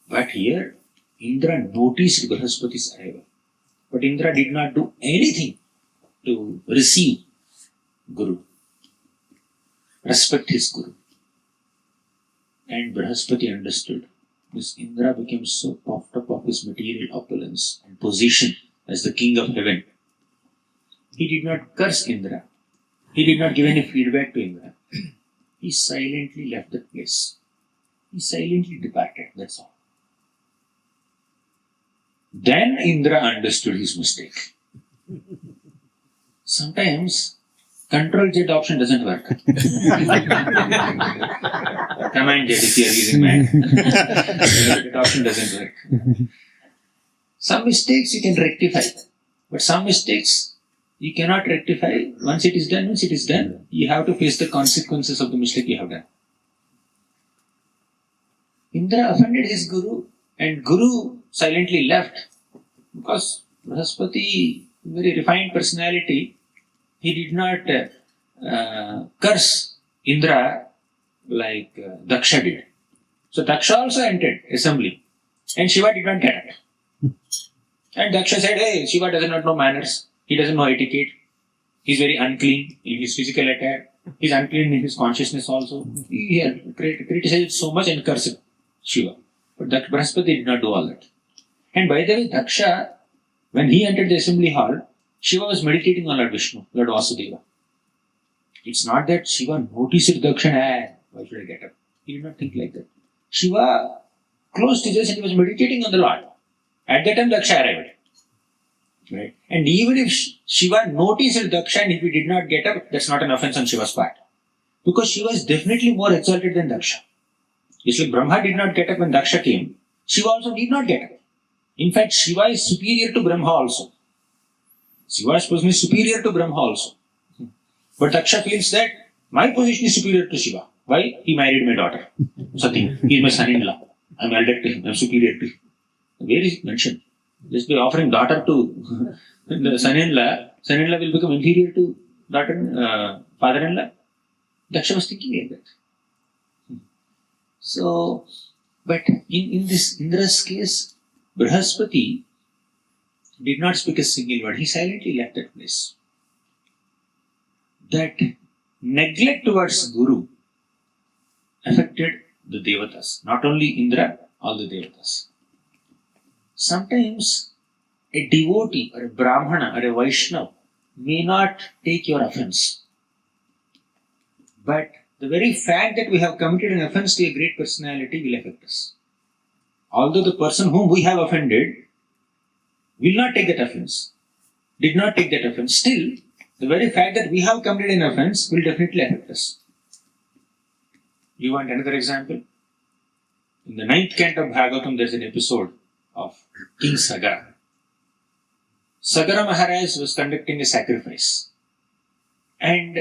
A: But here, Indra noticed Brihaspati's arrival. But Indra did not do anything to receive Guru, respect his Guru. And Brihaspati understood. This Indra became so puffed up of his material opulence and position as the king of heaven. He did not curse Indra. He did not give any feedback to Indra. He silently left the place. He silently departed, that's all. Then Indra understood his mistake. Sometimes Control Z option doesn't work. Command Z if you are using Mac. That option doesn't work. Some mistakes you can rectify, but some mistakes you cannot rectify. Once it is done, you have to face the consequences of the mistake you have done. Indra offended his Guru, and Guru silently left because Brihaspati, very refined personality, he did not curse Indra like Daksha did. So Daksha also entered assembly, and Shiva did not get it. And Daksha said, hey, Shiva does not know manners, he doesn't know etiquette, he's very unclean in his physical attire, he's unclean in his consciousness also. He criticized so much and cursed Shiva. But Brihaspati did not do all that. And by the way, Daksha, when he entered the assembly hall, Shiva was meditating on Lord Vishnu, Lord Vasudeva. It's not that Shiva noticed Daksha, why should I get up? He did not think like that. Shiva closed his eyes and he was meditating on the Lord. At that time, Daksha arrived. Right? And even if Shiva noticed Daksha and if he did not get up, that's not an offense on Shiva's part. Because Shiva is definitely more exalted than Daksha. It's like Brahma did not get up when Daksha came. Shiva also did not get up. In fact, Shiva is superior to Brahma also. Shiva's position is superior to Brahma also. But Daksha feels that my position is superior to Shiva. Why? He married my daughter, Sati. He is my son-in-law. I am elder to him. I am superior to him. Where is it mentioned? Just by offering daughter to the son-in-law, son-in-law will become inferior to daughter, father-in-law. Daksha was thinking like that. So, but in this Indra's case, Brihaspati did not speak a single word. He silently left that place. That neglect towards Guru affected the Devatas. Not only Indra, all the Devatas. Sometimes a devotee or a Brahmana or a Vaishnava may not take your offense. But the very fact that we have committed an offense to a great personality will affect us. Although the person whom we have offended will not take that offense, did not take that offense, still, the very fact that we have committed an offense will definitely affect us. You want another example? In the 9th canto of Bhagavatam, there is an episode of King Sagara. Sagara Maharaj was conducting a sacrifice, and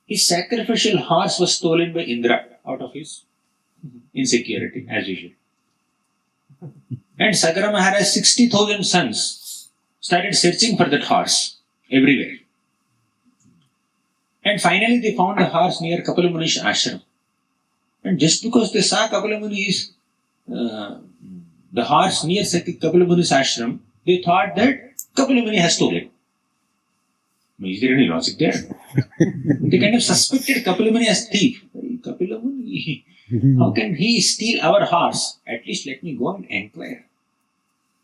A: his sacrificial horse was stolen by Indra out of his insecurity, as usual. And Sagara Maharaj, 60,000 sons, started searching for that horse everywhere. And finally they found the horse near Kapila Muni's ashram. And just because they saw Kapila Muni's, the horse near Kapila Muni's ashram, they thought that Kapila Muni has stolen it. Is there any logic there? They kind of suspected Kapila Muni as thief. Kapila Muni, how can he steal our horse? At least let me go and inquire.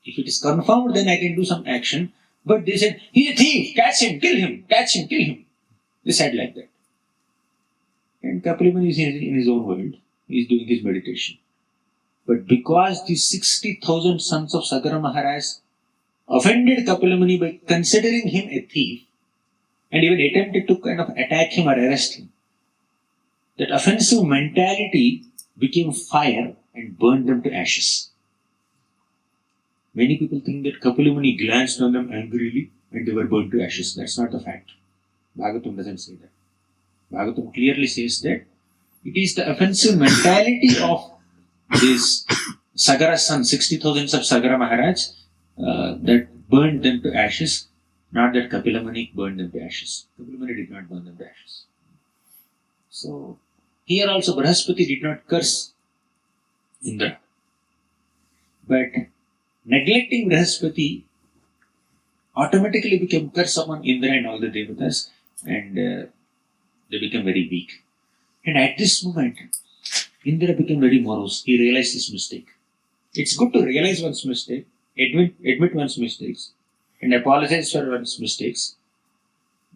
A: If it is confirmed, then I can do some action. But they said, he's a thief, catch him, kill him, catch him, kill him. They said like that. And Kapila Muni is in his own world. He is doing his meditation. But because these 60,000 sons of Sagara Maharaj offended Kapila Muni by considering him a thief, and even attempted to kind of attack him or arrest him, that offensive mentality became fire and burned them to ashes. Many people think that Kapila Muni glanced on them angrily and they were burned to ashes. That's not the fact. Bhagavatam doesn't say that. Bhagavatam clearly says that it is the offensive mentality of these Sagara sons, 60,000 of Sagara Maharaj, that burned them to ashes, not that Kapila Muni burned them to ashes. Kapila Muni did not burn them to ashes. So, here also Brahaspati did not curse Indra. But neglecting Brahaspati automatically became curse upon Indra and all the devatas, and they became very weak. And at this moment, Indra became very morose. He realized his mistake. It's good to realize one's mistake, admit one's mistakes, and apologize for one's mistakes.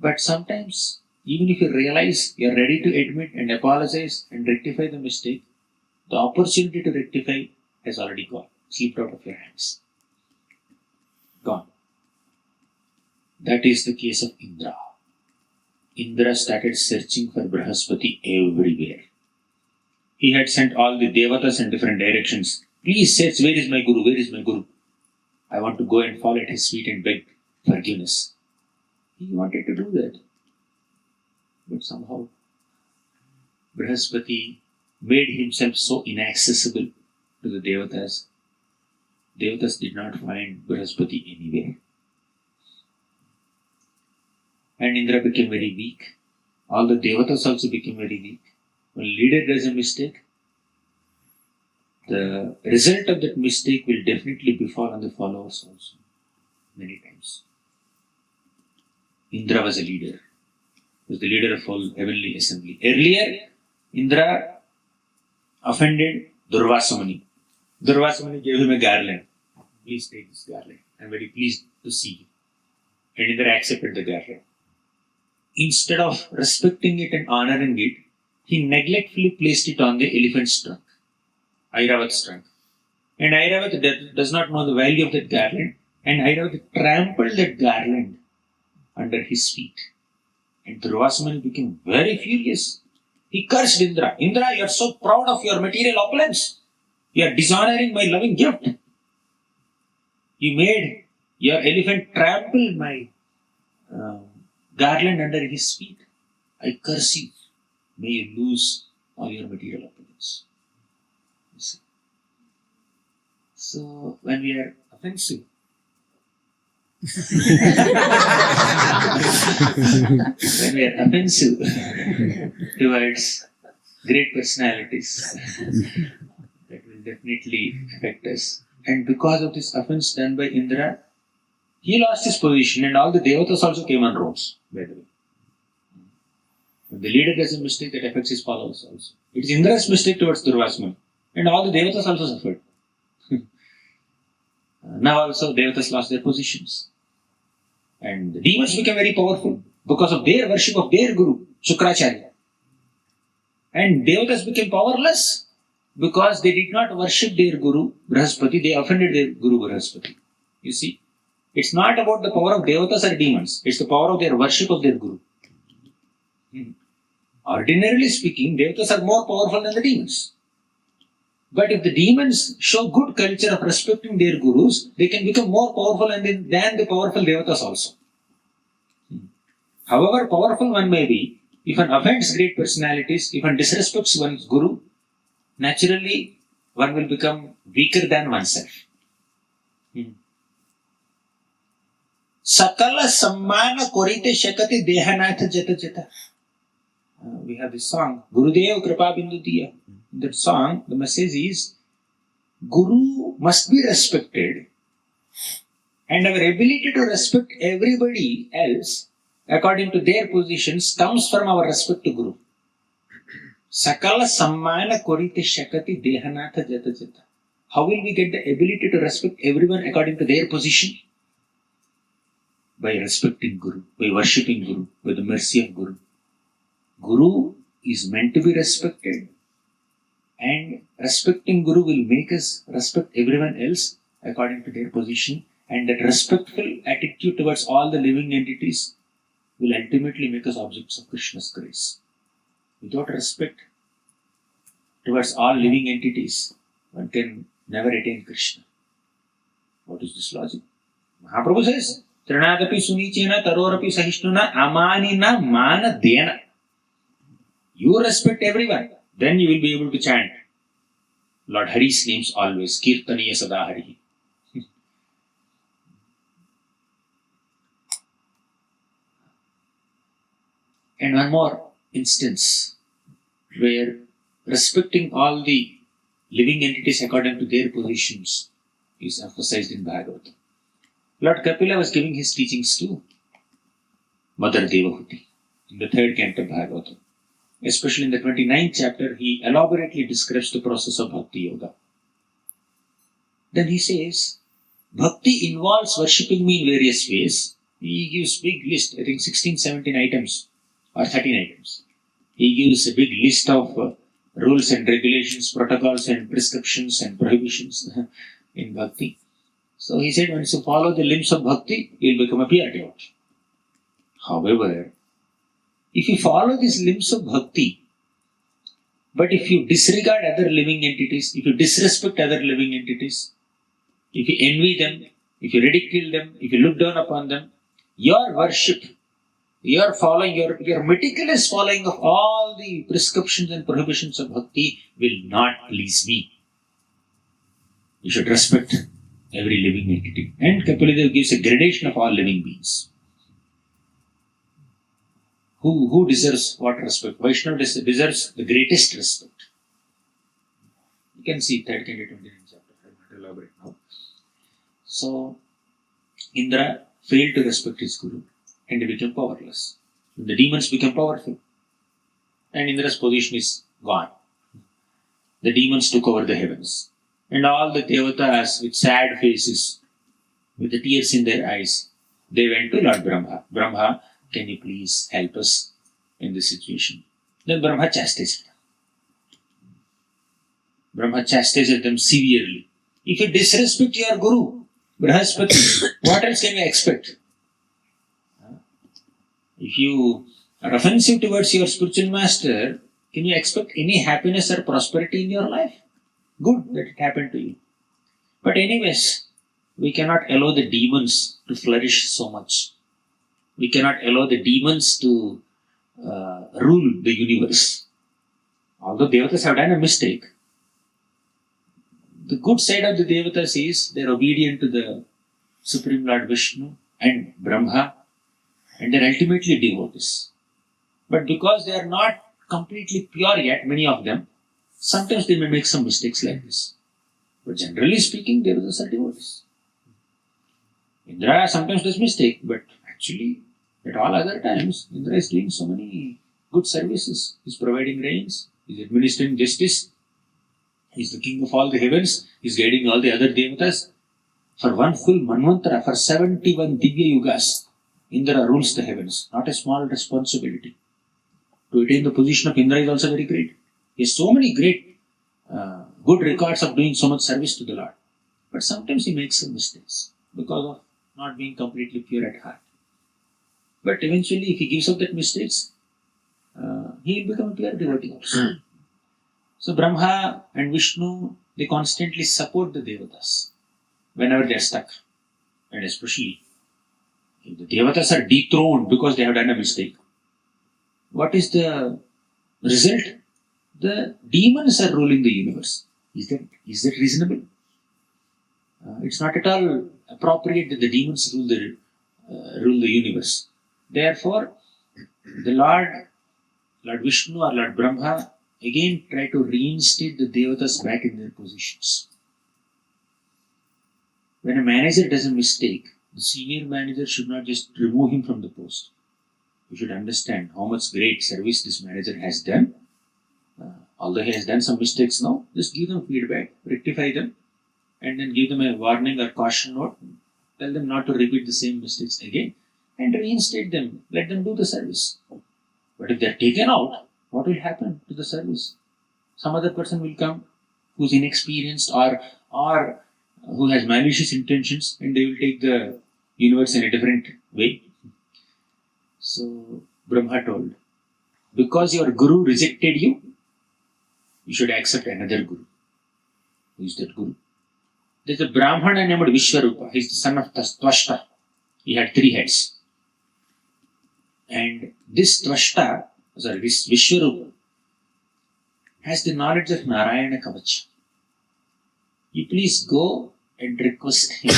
A: But sometimes, even if you realize you are ready to admit and apologize and rectify the mistake, the opportunity to rectify has already gone, slipped out of your hands. Gone. That is the case of Indra. Indra started searching for Brahaspati everywhere. He had sent all the devatas in different directions. Please search, where is my Guru? Where is my Guru? I want to go and fall at his feet and beg forgiveness. He wanted to do that. But somehow, Brahaspati made himself so inaccessible to the devatas. Devatas did not find Brahaspati anywhere. And Indra became very weak. All the devatas also became very weak. When a leader does a mistake, the result of that mistake will definitely befall on the followers also. Many times. Indra was a leader. He was the leader of whole heavenly assembly. Earlier, Indra offended Durvasa Muni. Durvasa Muni gave him a garland. Please take this garland. I am very pleased to see you. And Indra accepted the garland. Instead of respecting it and honoring it, he neglectfully placed it on the elephant's trunk, Airavat's trunk. And Airavat does not know the value of that garland, and Airavat trampled that garland under his feet. And Durvasa Muni became very furious. He cursed Indra. Indra, you are so proud of your material opulence. You are dishonoring my loving gift. You made your elephant trample my garland under his feet. I curse you. May you lose all your material opulence. You see. So, when we are offensive, when we are offensive towards great personalities, that will definitely affect us. And because of this offense done by Indra, he lost his position, and all the devatas also came on ropes, by the way. When the leader does a mistake, that affects his followers also. It is Indra's mistake towards Durvasa Muni, and all the devatas also suffered. Now also devatas lost their positions. And the demons became very powerful because of their worship of their guru, Shukracharya. And devatas became powerless because they did not worship their guru, Brahaspati. They offended their guru, Brahaspati. You see, it's not about the power of devatas or demons. It's the power of their worship of their guru. Ordinarily speaking, devatas are more powerful than the demons. But if the demons show good culture of respecting their gurus, they can become more powerful than the powerful devatas also. However powerful one may be, if one offends great personalities, if one disrespects one's guru, naturally one will become weaker than oneself. Sakala sammana korite shakati dehanatha jata jata. We have this song, Gurudev Kripa Bindu Diya. In that song, the message is, Guru must be respected, and our ability to respect everybody else according to their positions comes from our respect to Guru. Sakala sammana korite shakati dehanatha jata jata. How will we get the ability to respect everyone according to their position? By respecting Guru, by worshipping Guru, by the mercy of Guru. Guru is meant to be respected, and respecting Guru will make us respect everyone else according to their position, and that respectful attitude towards all the living entities will ultimately make us objects of Krishna's grace. Without respect towards all living entities, one can never attain Krishna. What is this logic? Mahaprabhu says, Trinadapi sunichena tarorapi sahishnuna amanina mana dena. You respect everyone, then you will be able to chant Lord Hari's names always. Kirtaniya sada Hari. And one more instance where respecting all the living entities according to their positions is emphasized in Bhagavatam. Lord Kapila was giving his teachings to Mother Devahuti in the 3rd canto of Bhagavatam. Especially in the 29th chapter, he elaborately describes the process of Bhakti Yoga. Then he says, Bhakti involves worshipping me in various ways. He gives big list, I think 16, 17 items or 13 items. He gives a big list of rules and regulations, protocols and prescriptions and prohibitions in Bhakti. So he said, once you follow the limbs of Bhakti, you will become a pure devotee. However, if you follow these limbs of Bhakti, but if you disregard other living entities, if you disrespect other living entities, if you envy them, if you ridicule them, if you look down upon them, your worship, your following, your meticulous following of all the prescriptions and prohibitions of Bhakti will not please me. You should respect every living entity. And Kapila gives a gradation of all living beings. Who deserves what respect? Vaishnava deserves the greatest respect. You can see 3rd canto 29th chapter. I will not elaborate now. So, Indra failed to respect his Guru and he became powerless. The demons became powerful. And Indra's position is gone. The demons took over the heavens. And all the devatas with sad faces, with the tears in their eyes, they went to Lord Brahma. Brahma, can you please help us in this situation? Then Brahma chastised them. Brahma chastised them severely. If you disrespect your Guru, Brihaspati, what else can you expect? If you are offensive towards your spiritual master, can you expect any happiness or prosperity in your life? Good that it happened to you. But anyways, we cannot allow the demons to flourish so much. We cannot allow the demons to rule the universe. Although Devatas have done a mistake, the good side of the Devatas is they are obedient to the Supreme Lord Vishnu and Brahma, and they are ultimately devotees. But because they are not completely pure yet, many of them, sometimes they may make some mistakes like this. But generally speaking, Devatas are devotees. Indra sometimes does mistake, but actually, at all other times, Indra is doing so many good services. He is providing rains, he is administering justice, he is the king of all the heavens, he is guiding all the other Devatas. For one full Manvantara, for 71 Divya Yugas, Indra rules the heavens. Not a small responsibility. To attain the position of Indra is also very great. He has so many great, good records of doing so much service to the Lord. But sometimes he makes some mistakes because of not being completely pure at heart. But eventually, if he gives up that mistakes, he will become a pure devotee also. So Brahma and Vishnu, they constantly support the Devatas whenever they are stuck. And especially, if the Devatas are dethroned because they have done a mistake, what is the result? the demons are ruling the universe. Is that reasonable? It's not at all appropriate that the demons rule the universe. Therefore, the Lord Vishnu or Lord Brahma again try to reinstate the devatas back in their positions. When a manager does a mistake, the senior manager should not just remove him from the post. You should understand how much great service this manager has done. Although he has done some mistakes now, just give them feedback, rectify them, and then give them a warning or caution note. Tell them not to repeat the same mistakes again and reinstate them. Let them do the service. But if they are taken out, what will happen to the service? Some other person will come who is inexperienced or who has malicious intentions, and they will take the universe in a different way. So Brahma told, because your guru rejected you, you should accept another guru. Who is that guru? There's a Brahmana named Vishwarupa. He's the son of Tvashta. He had 3 heads. And this Vishwarupa has the knowledge of Narayana Kavacha. You please go and request him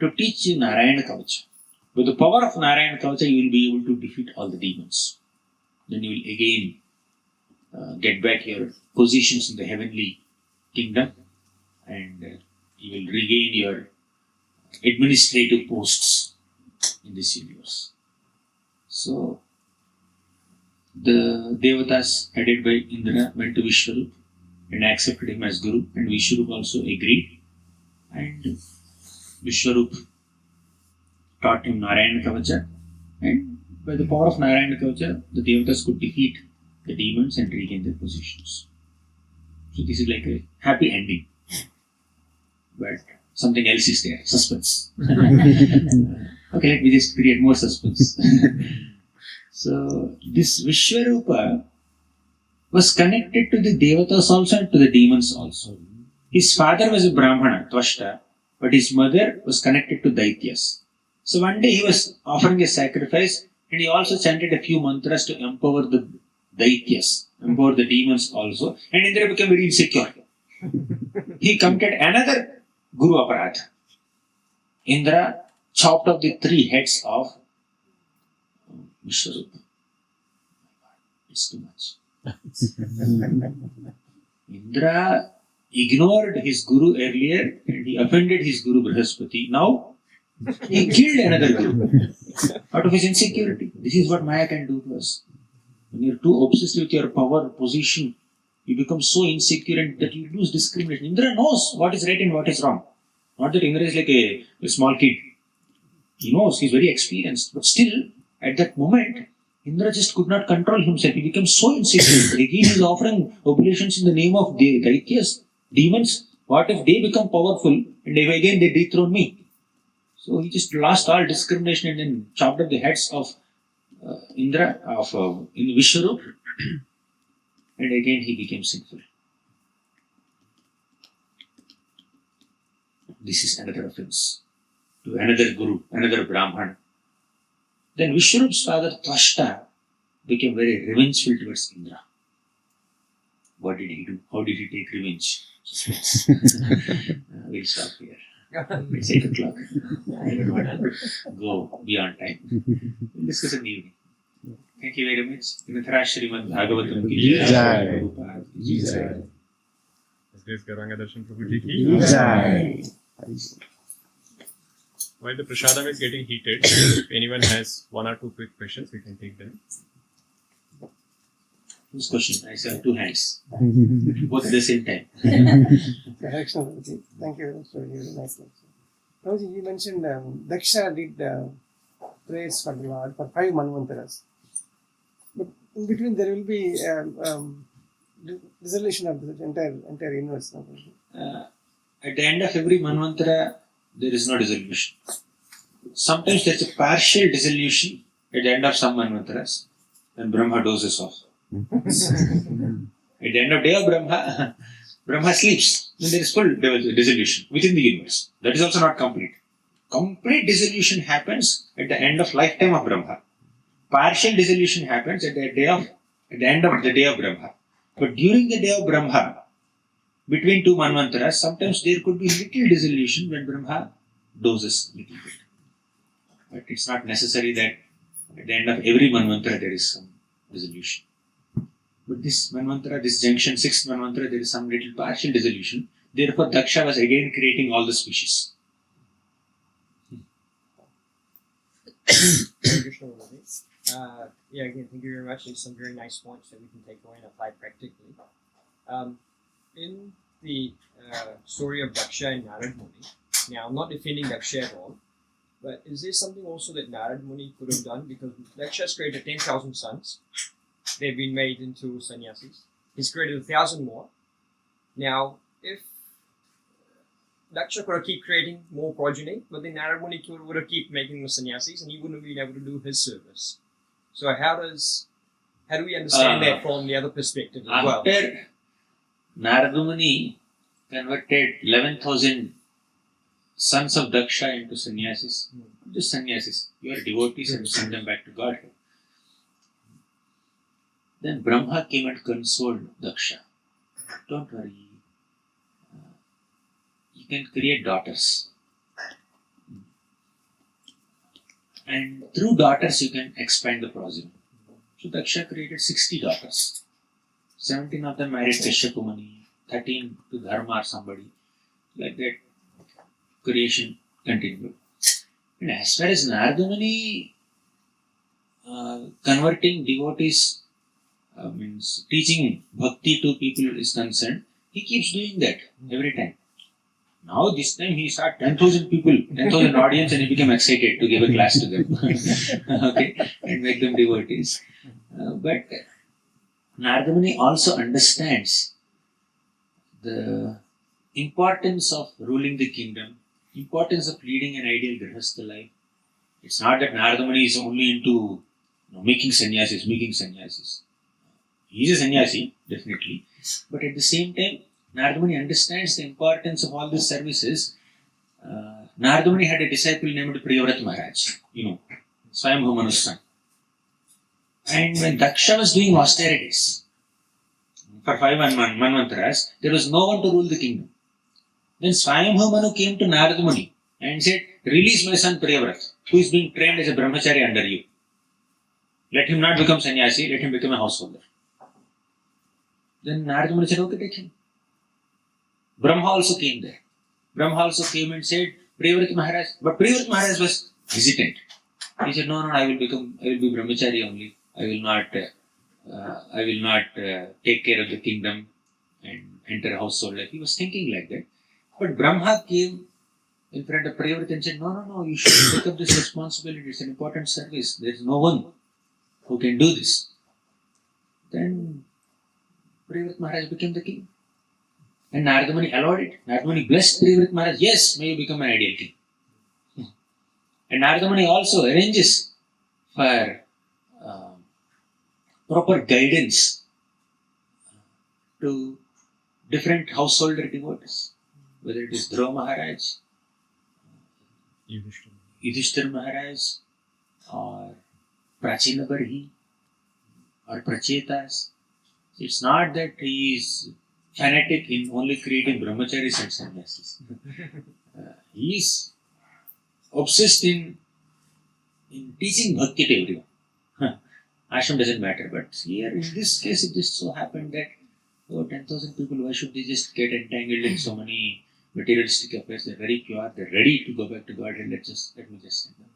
A: to teach you Narayana Kavacha. With the power of Narayana Kavacha, you will be able to defeat all the demons. Then you will again get back your positions in the heavenly kingdom, and you will regain your administrative posts in this universe. So, the Devatas headed by Indra went to Vishwarup and accepted him as Guru, and Vishwarup also agreed, and Vishwarup taught him Narayana Kavacha, and by the power of Narayana Kavacha, the Devatas could defeat the demons and regain their positions. So this is like a happy ending. But something else is there, suspense. Okay, let me just create more suspense. So this Vishwarupa was connected to the Devatas also and to the demons also. His father was a Brahmana, Tvashta, but his mother was connected to Daityas. So one day he was offering a sacrifice, and he also chanted a few mantras to empower the Daityas, empower the demons also, and Indra became very insecure. He committed another Guru Aparadha. Indra chopped off the 3 heads of Vishwarupa. It's too much. Indra ignored his Guru earlier and he offended his Guru Brihaspati. Now he killed another Guru out of his insecurity. This is what Maya can do to us. When you're too obsessed with your power, position, you become so insecure that you lose discrimination. Indra knows what is right and what is wrong. Not that Indra is like a small kid. He knows, he's very experienced. But still, at that moment, Indra just could not control himself. He became so insecure. Again, he's offering oblations in the name of the Daityas, demons. What if they become powerful and again they dethrone me? So he just lost all discrimination and then chopped up the heads of Indra, of Vishwarup, and again he became sinful. This is another offense to another Guru, another Brahmana. Then Vishwarup's father Tvashta became very revengeful towards Indra. What did he do? How did he take revenge? We'll stop here. It's 8 o'clock. I don't want to go beyond time. We'll discuss in the evening. Thank you very much. Gnatara Shrimad Bhagavatam ki jai. Prabhupada ki jai.
C: Grace Garanga Darshan Prabhu ji ki
B: Jai.
C: While the prasadam is getting heated, if anyone has 1 or 2 quick questions, we can take them.
A: Whose question? I saw 2 hands. Both at the same time.
D: Correction, Prabhuji. Thank you very much for your very nice lecture. Prabhuji, you mentioned Daksha did prayers for the Lord for 5 manvantaras. But in between there will be dissolution of the entire universe. No,
A: At the end of every manvantara, there is no dissolution. Sometimes there is a partial dissolution at the end of some manvantaras, when Brahma dozes off. At the end of day of Brahma, Brahma sleeps. Then there is full dissolution within the universe. That is also not complete. Complete dissolution happens at the end of lifetime of Brahma. Partial dissolution happens at the end of the day of Brahma. But during the day of Brahma, between two manvantaras, sometimes there could be little dissolution when Brahma doses little bit. But it's not necessary that at the end of every manvantara there is some dissolution. But this manvantara, this junction, sixth manvantara, there is some little partial dissolution. Therefore, Daksha was again creating all the species.
E: Krishna Guruji. Again, thank you very much. There's some very nice points that we can take away and apply practically. In the story of Daksha and Narad Muni, now I'm not defending Daksha at all, but is there something also that Narad Muni could have done? Because Daksha has created 10,000 sons. They've been made into sannyasis. He's created 1,000 more. Now, if Daksha could have keep creating more progeny, but then Narad Muni would have keep making them sannyasis, and he wouldn't have been able to do his service. So how do we understand that from the other perspective as well?
A: After Narada Muni converted 11,000 sons of Daksha into sannyasis, just sannyasis, you are devotees and send them back to Godhead. Then Brahma came and consoled Daksha. Don't worry, you can create daughters. And through daughters you can expand the progeny. So Daksha created 60 daughters. 17 of them married Kashyapa Muni, 13 to Dharma or somebody. Like that, creation continued. And as far as Narada Muni converting devotees, means teaching bhakti to people is concerned, he keeps doing that every time. Now this time he saw 10,000 people, 10,000 audience, and he became excited to give a class to them. Okay, and make them devotees. But Narada Muni also understands the importance of ruling the kingdom, importance of leading an ideal grihastha life. It's not that Narada Muni is only into making sannyasis. He is a sannyasi, definitely. But at the same time, Narada Muni understands the importance of all these services. Narada Muni had a disciple named Priyavrat Maharaj, Swayambhu Manu's son. And when Daksha was doing austerities for 5 manvantaras, there was no one to rule the kingdom. Then Swayambhu Manu came to Narada Muni and said, release my son Priyavrat, who is being trained as a brahmachari under you. Let him not become sannyasi, let him become a householder. Then Narada Muni said, okay, take him. Brahma also came there. Brahma also came and said, Priyavrat Maharaj. But Priyavrat Maharaj was hesitant. He said, no, I will be brahmachari only. I will not take care of the kingdom and enter a household life. He was thinking like that. But Brahma came in front of Priyavrat and said, no, you should take up this responsibility. It's an important service. There is no one who can do this. Then Priyavrat Maharaj became the king. And Narada Muni allowed it. Narada Muni blessed Priyavrat Maharaj. Yes, may you become an ideal king. And Narada Muni also arranges for proper guidance to different householder devotees. Whether it is Dhruva Maharaj, Yudhishthira Maharaj, or Prachina Barhi, or Prachetas. It's not that he is fanatic in only creating brahmacharis and sannyasis. He is obsessed in teaching bhakti to everyone. Ashram doesn't matter, but here in this case it just so happened that 10,000 people, why should they just get entangled in so many materialistic affairs? They're very pure, they're ready to go back to God, and let me just send them.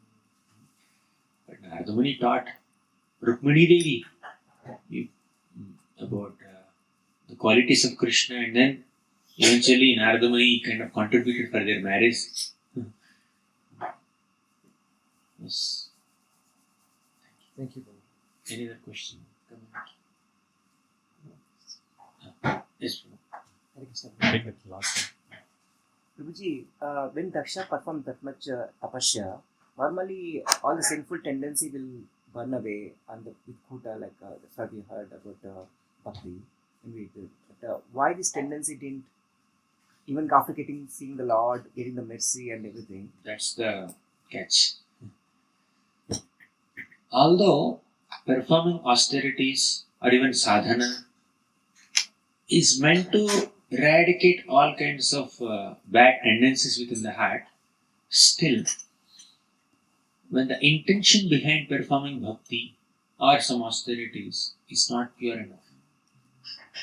A: But Narada Muni taught Rukmini Devi about the qualities of Krishna, and then eventually Narada Muni kind of contributed for their marriage. Yes.
E: Thank you.
A: Any other question? Yes.
C: Take it last
F: Prabhuji, when Daksha performed that much tapasya, normally all the sinful tendency will burn away and with Kuta, like that's what we heard about Bhakti. But why this tendency didn't, even after seeing the Lord, getting the mercy and everything?
A: That's the catch. Although performing austerities or even sadhana is meant to eradicate all kinds of bad tendencies within the heart. Still, when the intention behind performing bhakti or some austerities is not pure enough,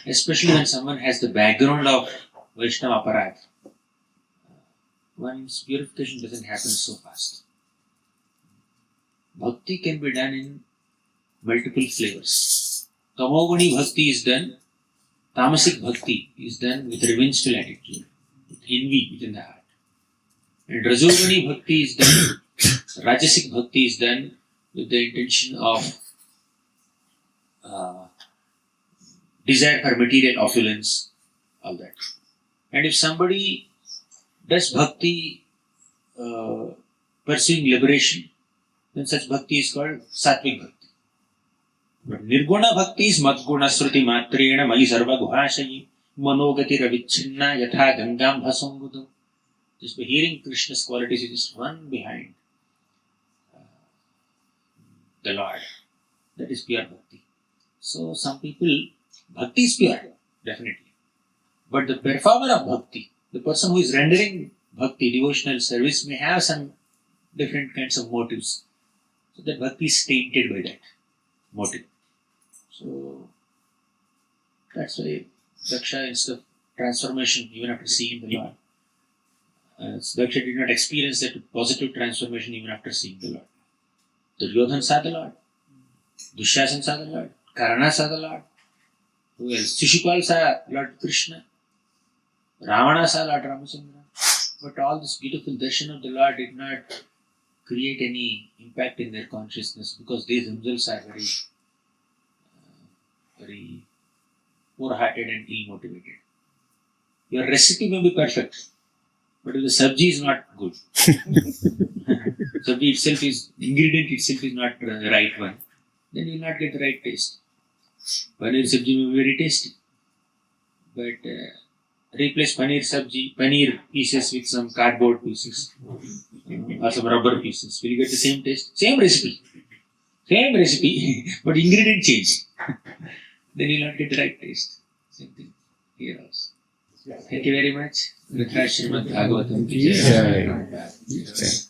A: especially when someone has the background of Vaishnava aparat, one's purification doesn't happen so fast. Bhakti can be done in multiple flavors. Tamoguni bhakti is done, tamasic bhakti is done with revengeful attitude, with envy within the heart. And Rajoguni bhakti is done, Rajasic bhakti is done with the intention of desire for material opulence, all that. And if somebody does bhakti pursuing liberation, then such bhakti is called sattvic bhakti. But nirguna bhakti is madguna sruti matrena mayi sarva guhashayi manogati ravichinna yatha gangam bhasambudam. Just by hearing Krishna's qualities, you just run behind the Lord. That is pure bhakti. So some people, bhakti is pure, definitely. But the performer of bhakti, the person who is rendering bhakti, devotional service, may have some different kinds of motives. So that bhakti is tainted by that motive. So that's why Daksha, instead of transformation, even after seeing the Lord, Daksha did not experience that positive transformation even after seeing the Lord. Duryodhana saw the Lord, Dushyasan saw the Lord, Karna saw the Lord, who else? Shishupal saw Lord Krishna, Ravana saw Lord Ramachandra. But all this beautiful darshan of the Lord did not create any impact in their consciousness because they themselves are very poor-hearted and ill-motivated. Your recipe may be perfect, but if the sabji is not good, sabji itself is, ingredient itself is not the right one, then you will not get the right taste. Paneer sabji may be very tasty, but replace paneer pieces with some cardboard pieces or some rubber pieces. Will you get the same taste? Same recipe, but ingredient changed. Then you will not get the right taste. Same thing here also. Thank you very much. Srimad Bhagavatam ki jai.
B: Jai.